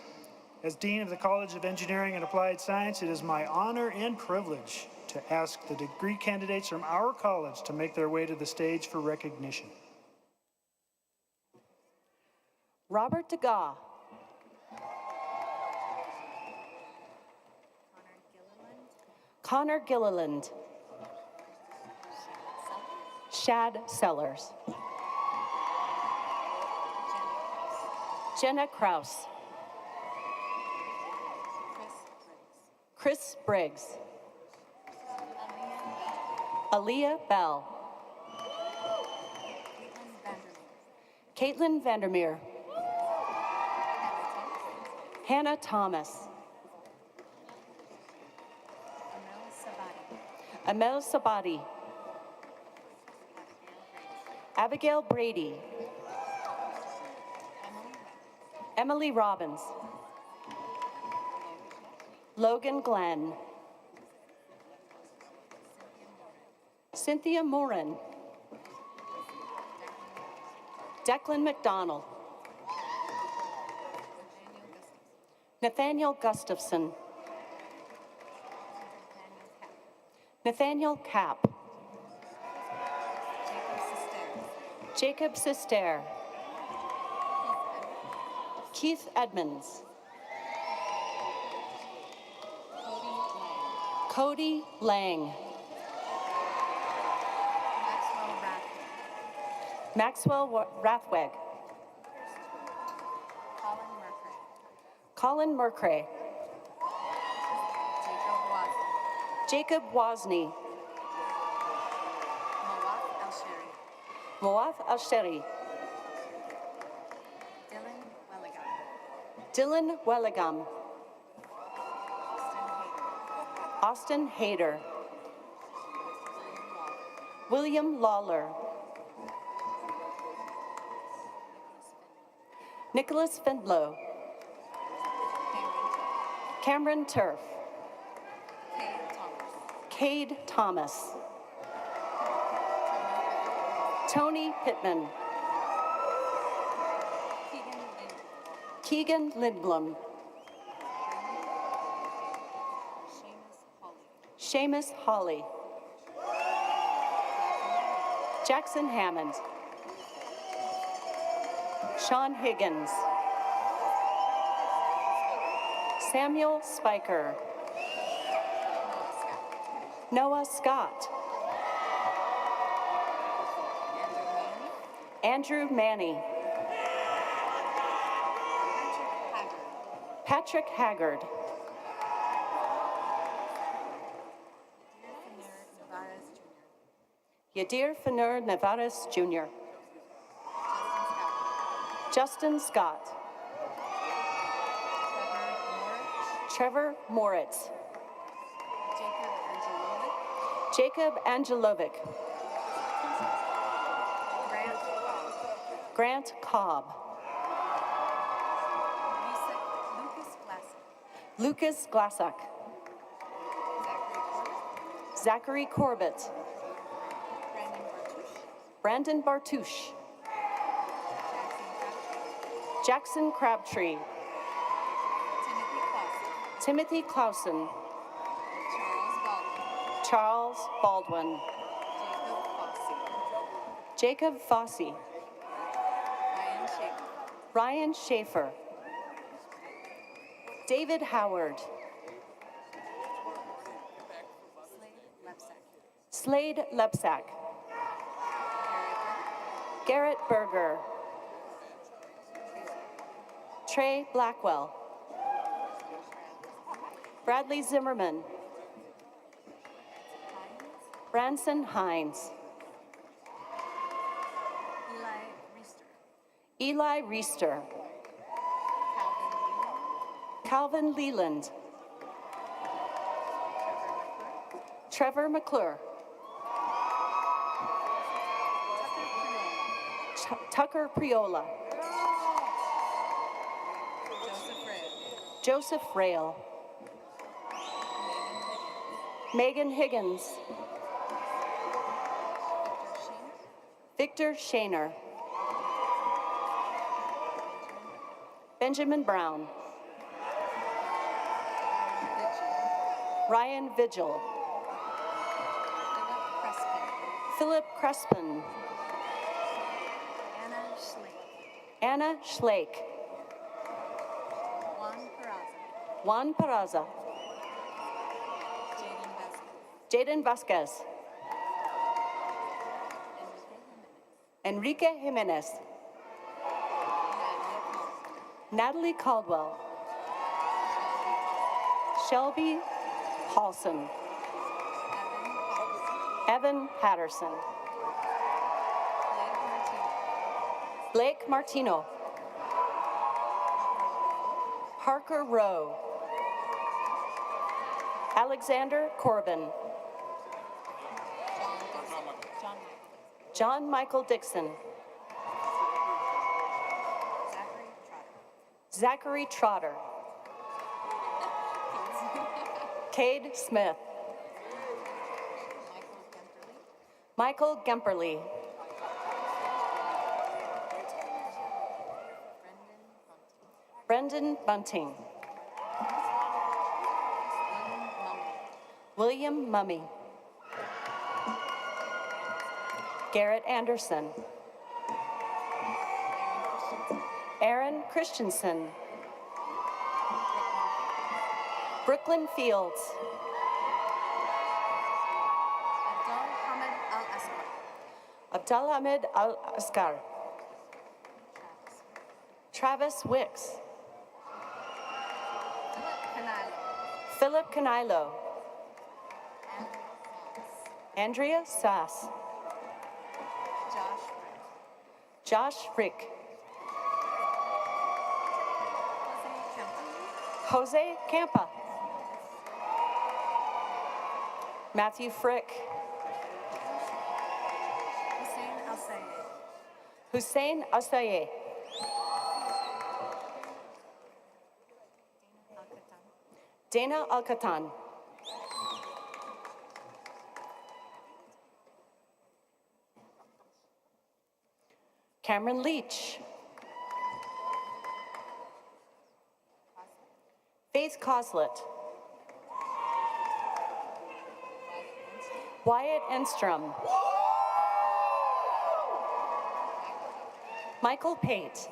as Dean of the College of Engineering and Applied Science, it is my honor and privilege to ask the degree candidates from our college to make their way to the stage for recognition. Robert Degas. Connor Gilliland. Shad Sellers. Jenna Kraus. Chris Briggs. Aaliyah Bell. Caitlin Vandermeer. Hannah Thomas. Amel Sabati. Abigail Brady. Emily Robbins. Logan Glenn. Cynthia Morin. Declan McDonald. Nathaniel Gustafson. Nathaniel Kapp. Jacob Sister. Keith Edmonds. Cody Lang. Maxwell Rathweg. Colin Murcray. Jacob Wozni. Moath Al-Sheri. Dylan Welligam. Austin Hayter. William Lawler. Nicholas Findlow. Cameron Turf. Cade Thomas. Tony Pittman. Keegan Lindblom. Seamus Hawley. Jackson Hammond. Sean Higgins. Samuel Spiker. Noah Scott. Andrew Manny. Patrick Haggard. Yadir Fanur Nevares Jr. Justin Scott. Trevor Moritz. Jacob Angelovic. Grant Cobb. Lucas Glasak. Zachary Corbett. Brandon Bartouche. Jackson Crabtree. Timothy Clausen. Charles Baldwin. Jacob Fossey. Ryan Schaefer. David Howard. Slade Lepsack. Garrett Berger. Trey Blackwell. Bradley Zimmerman. Branson Hines. Eli Reister. Calvin Leland. Trevor McClure. Tucker Priola. Joseph Rail. Megan Higgins. Victor Shaner. Benjamin Brown. Ryan Vigil. Philip Crespin. Anna Schlake. Juan Peraza. Jaden Vasquez. Enrique Jimenez. Natalie Caldwell. Shelby Paulson. Evan Patterson. Blake Martino. Parker Rowe. Alexander Corbin. John Michael Dixon. Zachary Trotter. Cade Smith. Michael Gemperly. Brendan Bunting. William Mummy. Garrett Anderson. Aaron Christensen. Brooklyn Fields. Abdulhamid Al-Askar. Travis Wicks. Philip Canilo. Andrea Sass. Josh Frick. Jose Campa. Matthew Frick. Hussein Asaye. Dana Alcatan. Cameron Leach. Faith Coslet. Wyatt Enstrom. Michael Pate.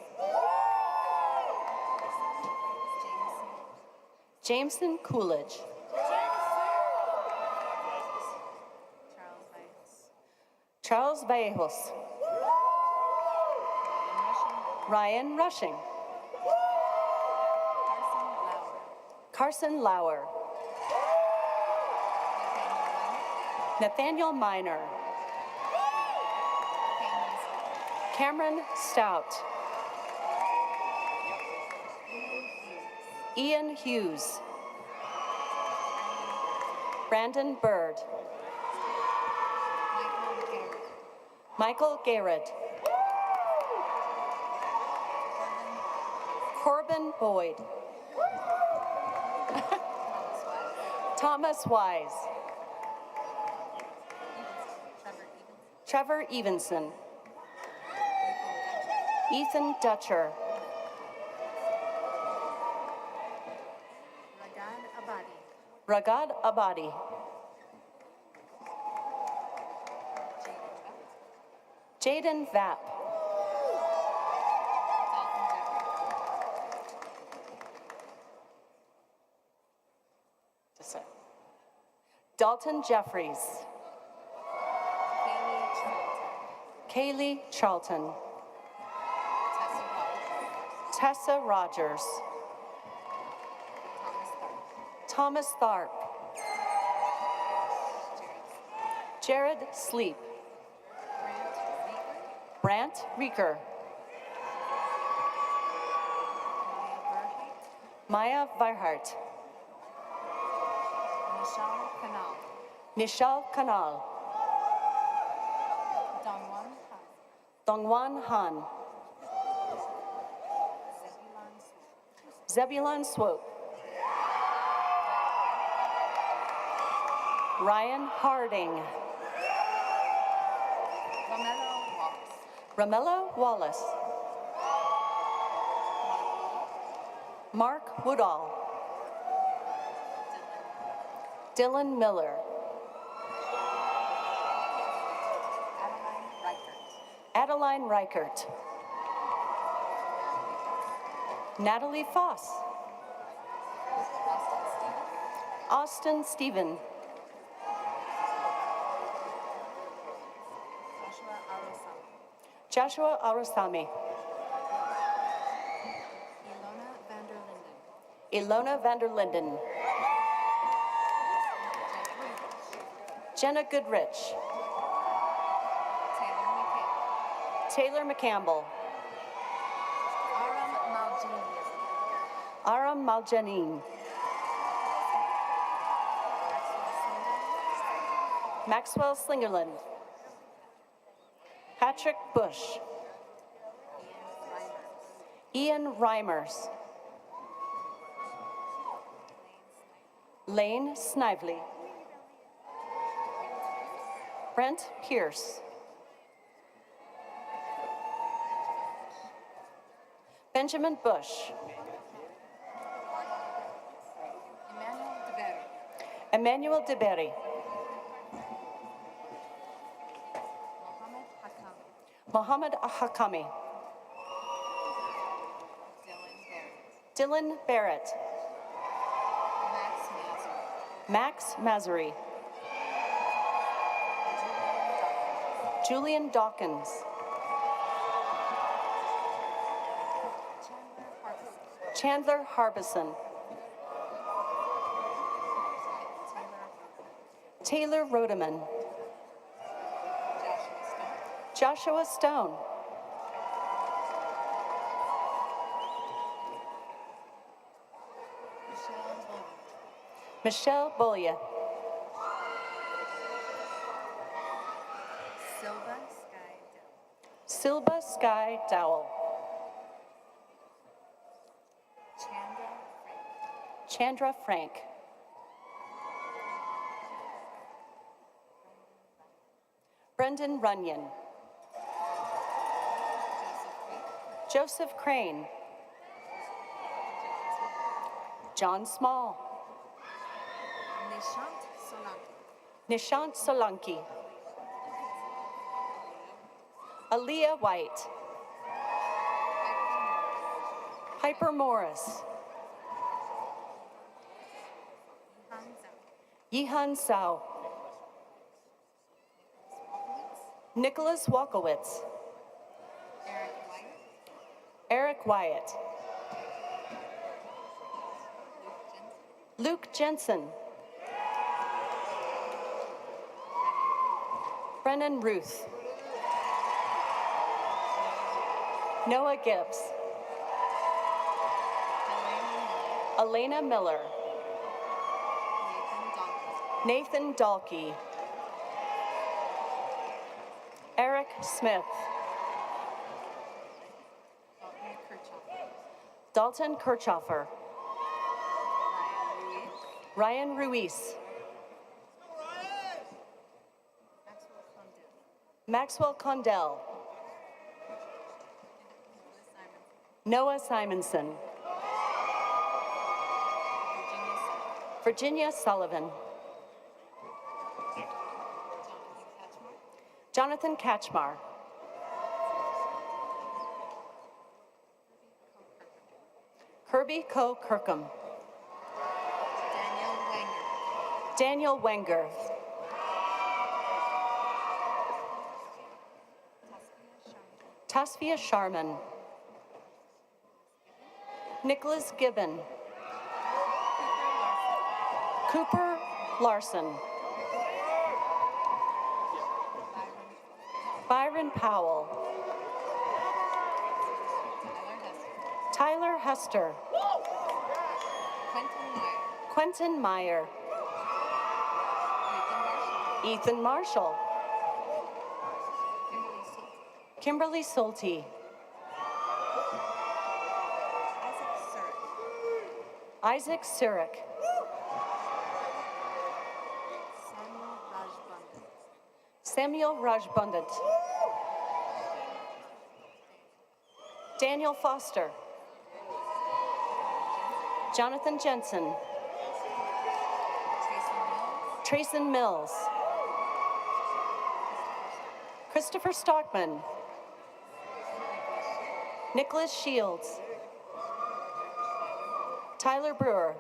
Jameson Coolidge. Charles Vallejos. Ryan Rushing. Carson Lauer. Nathaniel Miner. Cameron Stout. Ian Hughes. Brandon Bird. Michael Garrett. Corbin Boyd. Thomas Wise. Trevor Evenson. Ethan Dutcher. Ragad Abadi. Jaden Vapp. Dalton Jeffries. Kaylee Charlton. Tessa Rogers. Thomas Tharp. Jared Sleep. Brant Reeker. Maya Verhart. Michelle Canal. Dongwan Han. Zebulon Swope. Ryan Harding. Romello Wallace. Mark Woodall. Dylan Miller. Adeline Reichert. Natalie Foss. Austin Stephen. Joshua Arosami. Ilona van der Linden. Jenna Goodrich. Taylor McCampbell. Aram Maljanine. Maxwell Slingerland. Patrick Bush. Ian Reimers. Lane Snively. Brent Pierce. Benjamin Bush. Emmanuel DeBerry. Mohammed Hakami. Dylan Barrett. Max Masery. Julian Dawkins. Chandler Harbison. Taylor Rodeman. Joshua Stone. Michelle Bolia. Silva Sky Dowell. Chandra Frank. Brendan Runyon. Joseph Crane. John Small. Nishant Solanki. Aaliyah White. Piper Morris. Yihan Sao. Nicholas Walkowitz. Eric Wyatt. Luke Jensen. Brennan Ruth. Noah Gibbs. Elena Miller. Nathan Dahlke. Eric Smith. Dalton Kirchhoffer. Ryan Ruiz. Maxwell Condell. Noah Simonson. Virginia Sullivan. Jonathan Katchmar. Kirby Ko Kirkham. Daniel Wenger. Tasfia Sharman. Nicholas Gibbon. Cooper Larson. Byron Powell. Tyler Hester. Quentin Meyer. Ethan Marshall. Kimberly Solti. Isaac Surik. Samuel Rajbundant. Daniel Foster. Jonathan Jensen. Trayson Mills. Christopher Stockman. Nicholas Shields. Tyler Brewer.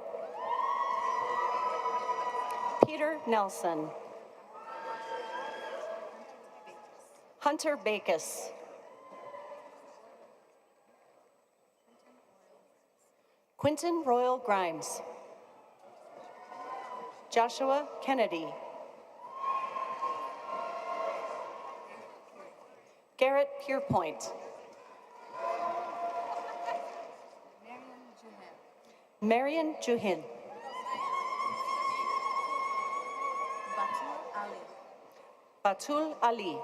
Peter Nelson. Hunter Bacus. Quinton Royal Grimes. Joshua Kennedy. Garrett Pierpoint. Marion Juhin. Batul Ali.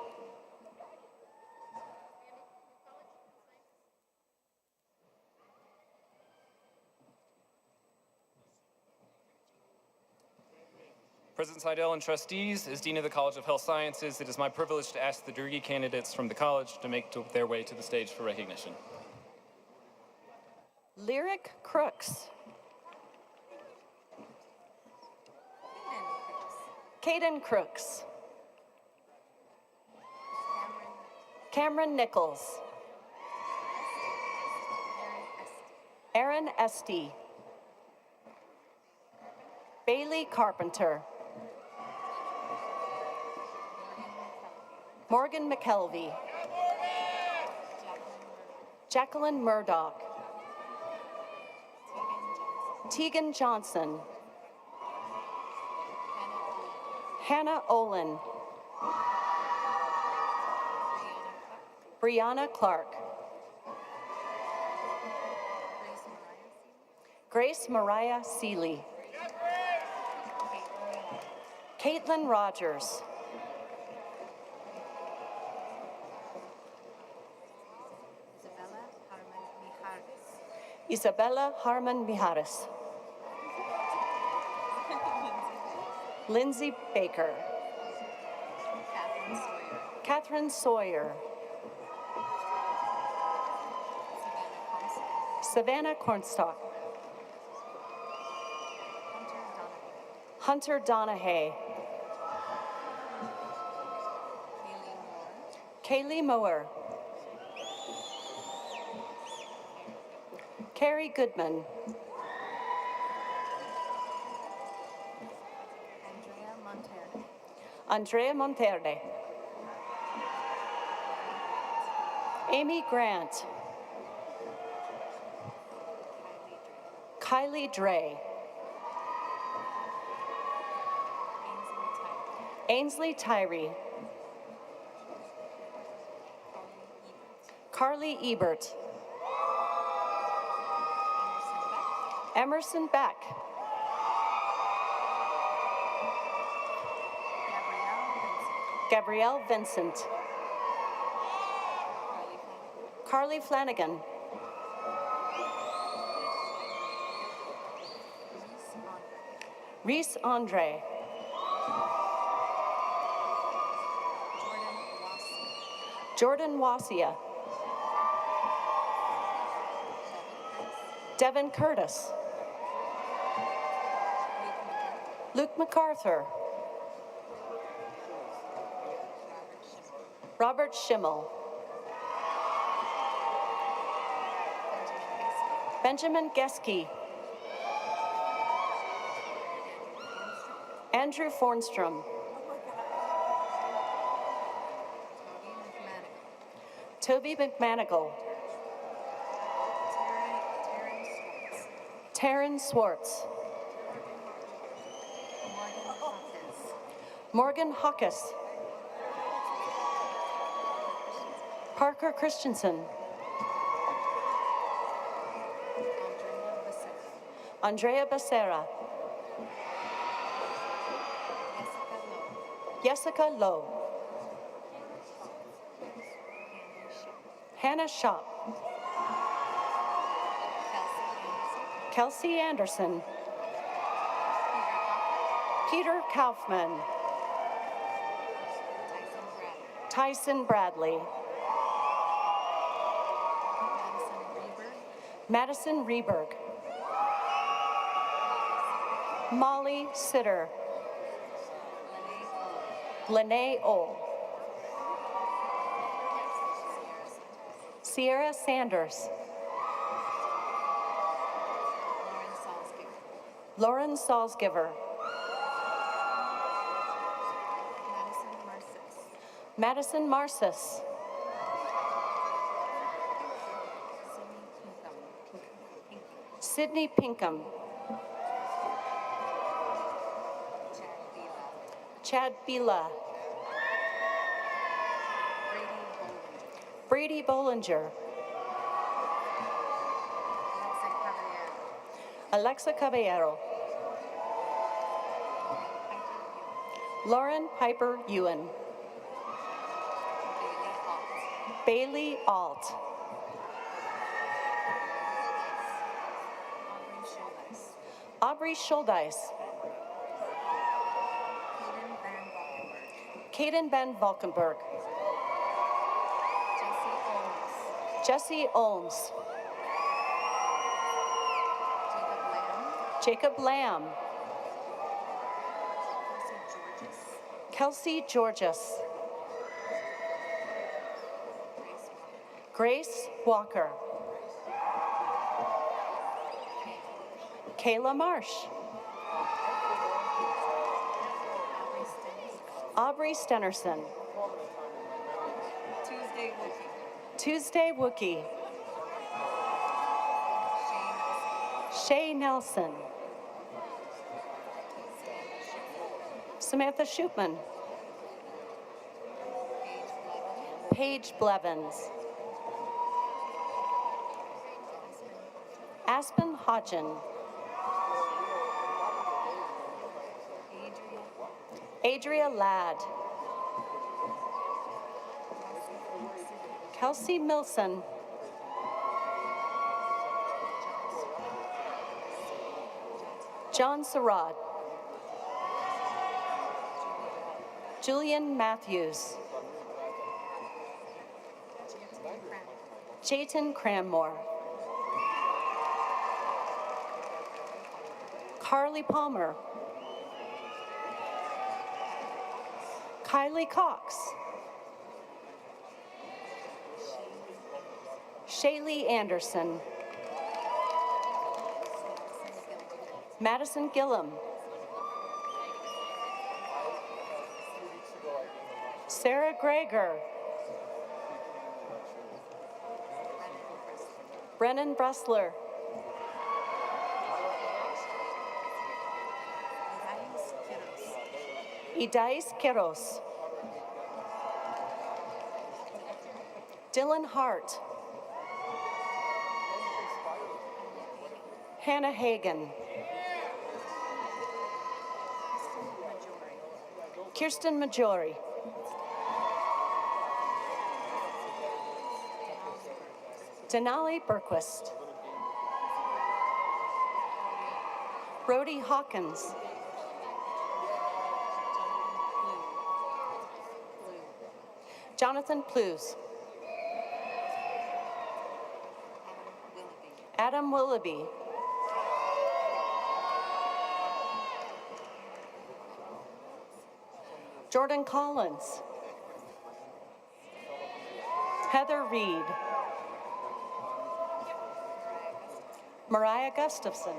President Seidel and trustees, as Dean of the College of Health Sciences, it is my privilege to ask the degree candidates from the college to make their way to the stage for recognition. Lyric Crooks. Caden Crooks. Cameron Nichols. Aaron Esty. Bailey Carpenter. Morgan McKelvey. Jacqueline Murdoch. Tegan Johnson. Hannah Olin. Brianna Clark. Grace Mariah Seeley. Caitlin Rogers. Isabella Harmon Mijares. Lindsay Baker. Catherine Sawyer. Savannah Cornstalk. Hunter Donahue. Kaylee Moore. Carrie Goodman. Andrea Monterde. Amy Grant. Kylie Dre. Ainsley Tyree. Carly Ebert. Emerson Beck. Gabrielle Vincent. Carly Flanagan. Reese Andre. Jordan Wasia. Devin Curtis. Luke MacArthur. Robert Schimmel. Benjamin Geske. Andrew Fornstrom. Toby McManigal. Taryn Swartz. Morgan Hawkes. Parker Christensen. Andrea Becerra. Jessica Lowe. Hannah Shop. Kelsey Anderson. Peter Kaufman. Tyson Bradley. Madison Reberg. Molly Sitter. Lene O. Sierra Sanders. Lauren Salzgiver. Madison Marcis. Sydney Pinkham. Chad Bila. Brady Bollinger. Alexa Caballero. Lauren Piper Ewan. Bailey Alt. Aubrey Schuldeis. Kaden Van Valkenburg. Jesse Olms. Jacob Lamb. Kelsey Georges. Grace Walker. Kayla Marsh. Aubrey Stenerson. Tuesday Wookie. Shay Nelson. Samantha Shupman. Paige Blevins. Aspen Hodgen. Adria Ladd. Kelsey Milson. John Sarad. Julian Matthews. Jayton Cranmore. Carly Palmer. Kylie Cox. Shaylee Anderson. Madison Gillum. Sarah Greger. Brennan Bressler. Idais Quiros. Dylan Hart. Hannah Hagan. Kirsten Majori. Denali Berquist. Brody Hawkins. Jonathan Plews. Adam Willoughby. Jordan Collins. Heather Reed. Mariah Gustafson.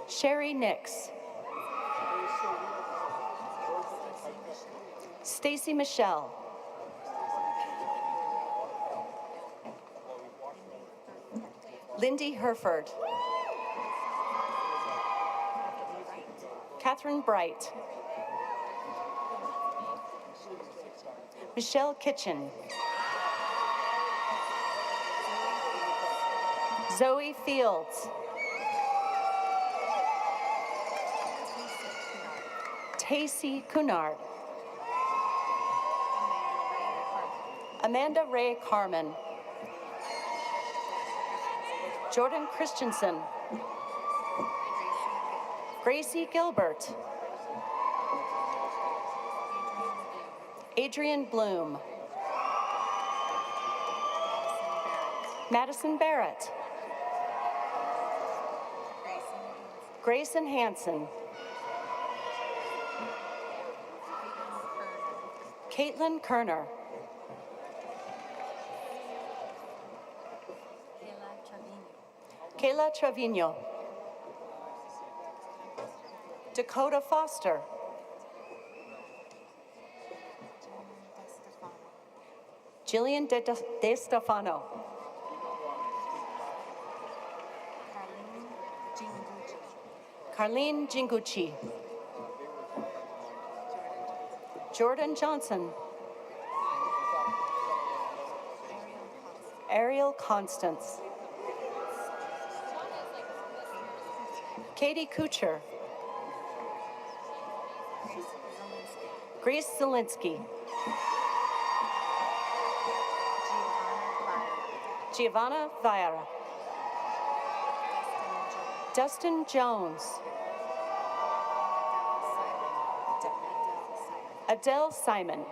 Sherry Nix. Stacy Michelle. Lindy Herford. Catherine Bright. Michelle Kitchen. Zoe Fields. Tacey Cunard. Amanda Ray Carmen. Jordan Christensen. Gracie Gilbert. Adrian Bloom. Madison Barrett. Grayson Hanson. Caitlin Kerner. Kayla Trevino. Dakota Foster. Jillian De Stefano. Carlene Jinguchi. Jordan Johnson. Ariel Constance. Katie Kucher. Grace Zelinsky. Giovanna Vieira. Dustin Jones. Adele Simon.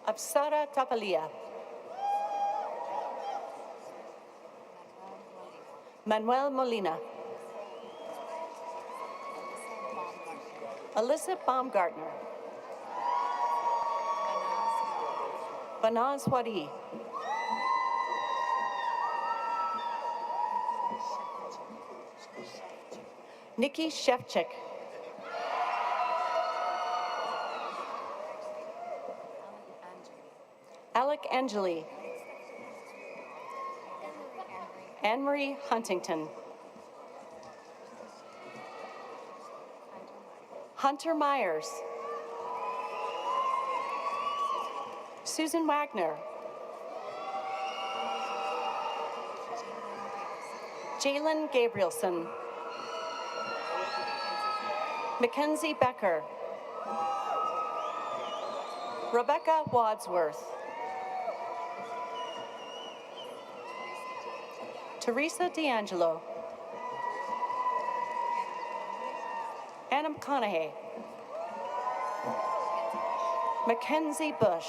Apsara Tapalia. Manuel Molina. Alyssa Baumgartner. Banaz Wadi. Nikki Shevchik. Alec Angeli. Anne-Marie Huntington. Hunter Myers. Susan Wagner. Jalen Gabrielson. Mackenzie Becker. Rebecca Wadsworth. Teresa D'Angelo. Anna McConaughey. Mackenzie Bush.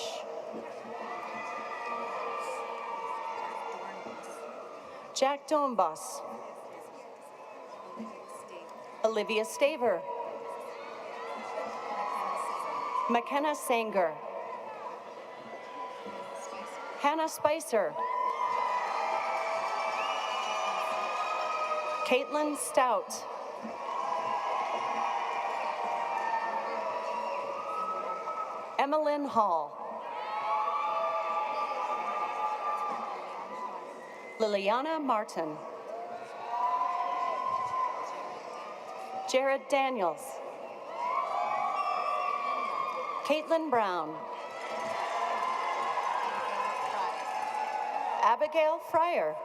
Jack Dombas. Olivia Staver. McKenna Sanger. Hannah Spicer. Caitlin Stout. Emmeline Hall. Liliana Martin. Jared Daniels. Caitlin Brown. Abigail Fryer.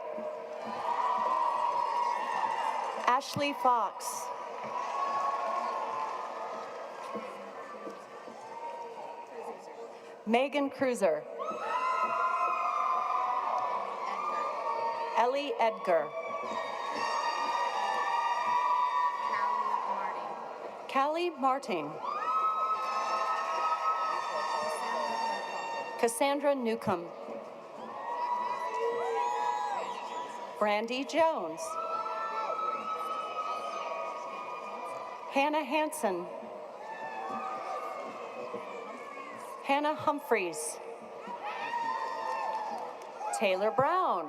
Ashley Fox. Megan Cruiser. Ellie Edgar. Callie Martin. Cassandra Newcomb. Brandy Jones. Hannah Hansen. Hannah Humphreys. Taylor Brown.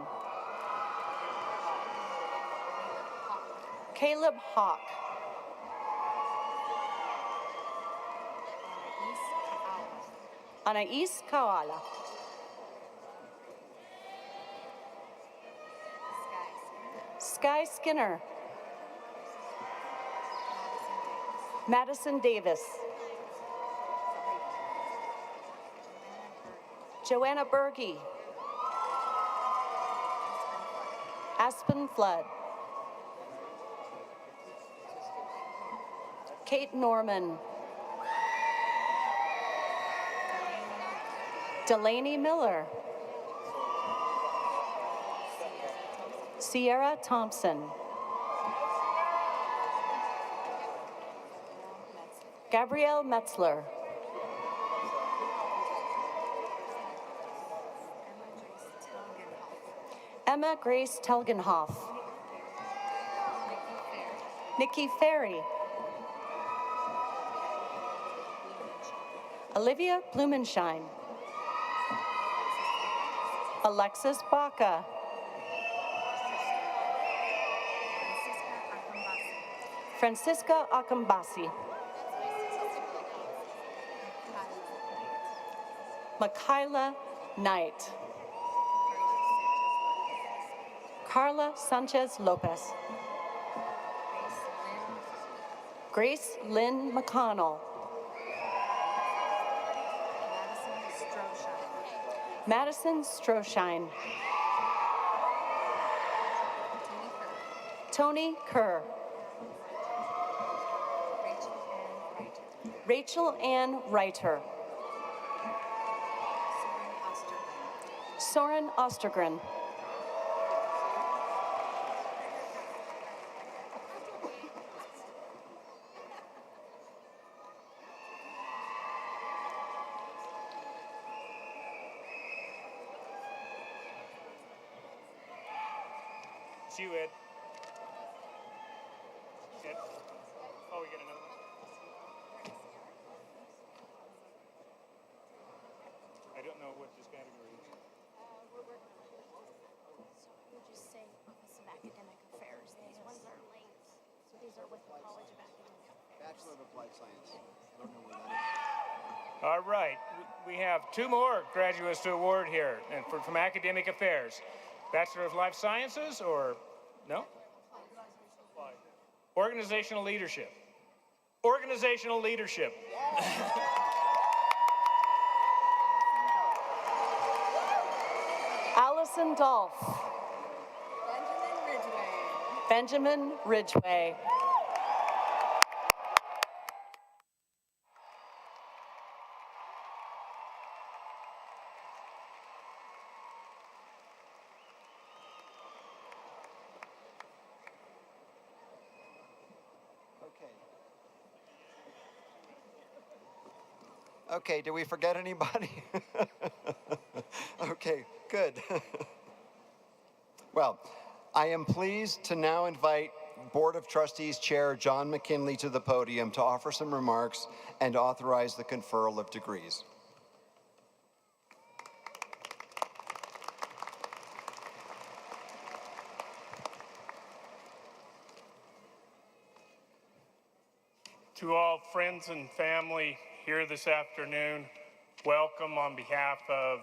Caleb Hawk. Anais Koala. Sky Skinner. Madison Davis. Joanna Berge. Aspen Flood. Kate Norman. Delaney Miller. Sierra Thompson. Gabrielle Metzler. Emma Grace Telgenhoff. Nikki Ferry. Olivia Blumenschein. Alexis Baca. Francisca Akambasi. Makayla Knight. Carla Sanchez Lopez. Grace Lynn McConnell. Madison Stroshine. Tony Kerr. Rachel Ann Reiter. Soren Ostergren. It's you, Ed. Ed. Oh, we get another one. I don't know what this category is. We're working on it. So we'll just say Office of Academic Affairs. These ones are linked. So these are with the College of Academic Affairs. Bachelor of Applied Science. I don't know where that is. All right, we have two more graduates to award here and from Academic Affairs. Bachelor of Life Sciences or no? Organizational Leadership. Organizational Leadership. Allison Dolph. Benjamin Ridgway. Okay, did we forget anybody? Okay, good. Well, I am pleased to now invite Board of Trustees Chair John McKinley to the podium to offer some remarks and authorize the conferral of degrees. To all friends and family here this afternoon, welcome on behalf of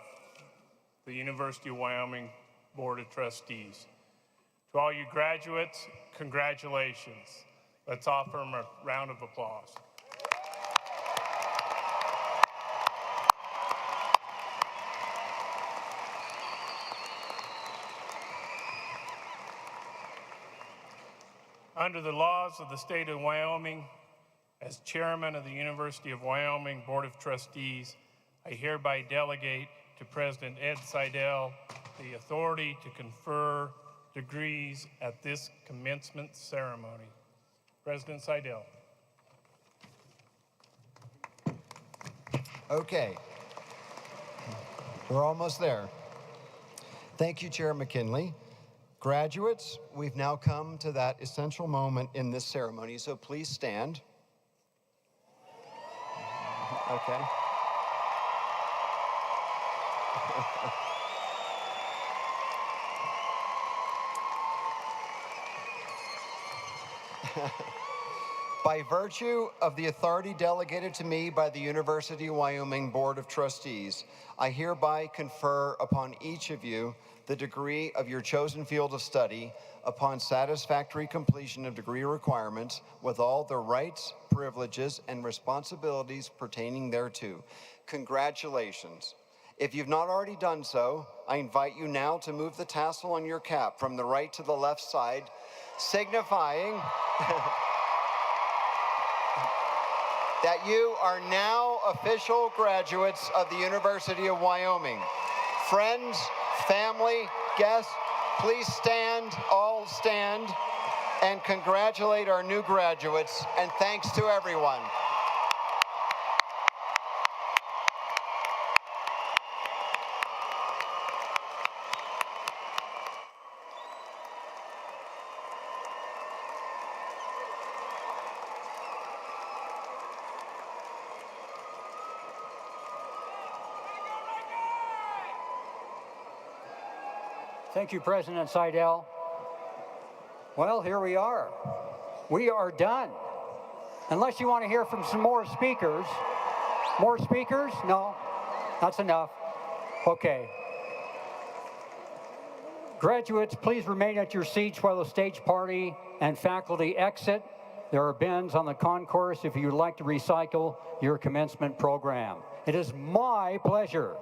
the University of Wyoming Board of Trustees. To all you graduates, congratulations. Let's offer them a round of applause. Under the laws of the state of Wyoming, as chairman of the University of Wyoming Board of Trustees, I hereby delegate to President Ed Seidel the authority to confer degrees at this commencement ceremony. President Seidel. Okay, we're almost there. Thank you, Chair McKinley. Graduates, we've now come to that essential moment in this ceremony, so please stand. Okay. By virtue of the authority delegated to me by the University of Wyoming Board of Trustees, I hereby confer upon each of you the degree of your chosen field of study upon satisfactory completion of degree requirements with all the rights, privileges, and responsibilities pertaining thereto. Congratulations. If you've not already done so, I invite you now to move the tassel on your cap from the right to the left side, signifying that you are now official graduates of the University of Wyoming. Friends, family, guests, please stand, all stand, and congratulate our new graduates, and thanks to everyone. Thank you, President Seidel. Well, here we are. We are done. Unless you want to hear from some more speakers. More speakers? No, that's enough. Okay. Graduates, please remain at your seats while the stage party and faculty exit. There are bins on the concourse if you would like to recycle your commencement program. It is my pleasure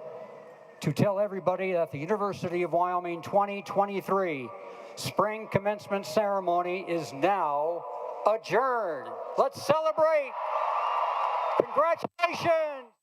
to tell everybody that the University of Wyoming 2023 Spring Commencement Ceremony is now adjourned. Let's celebrate. Congratulations.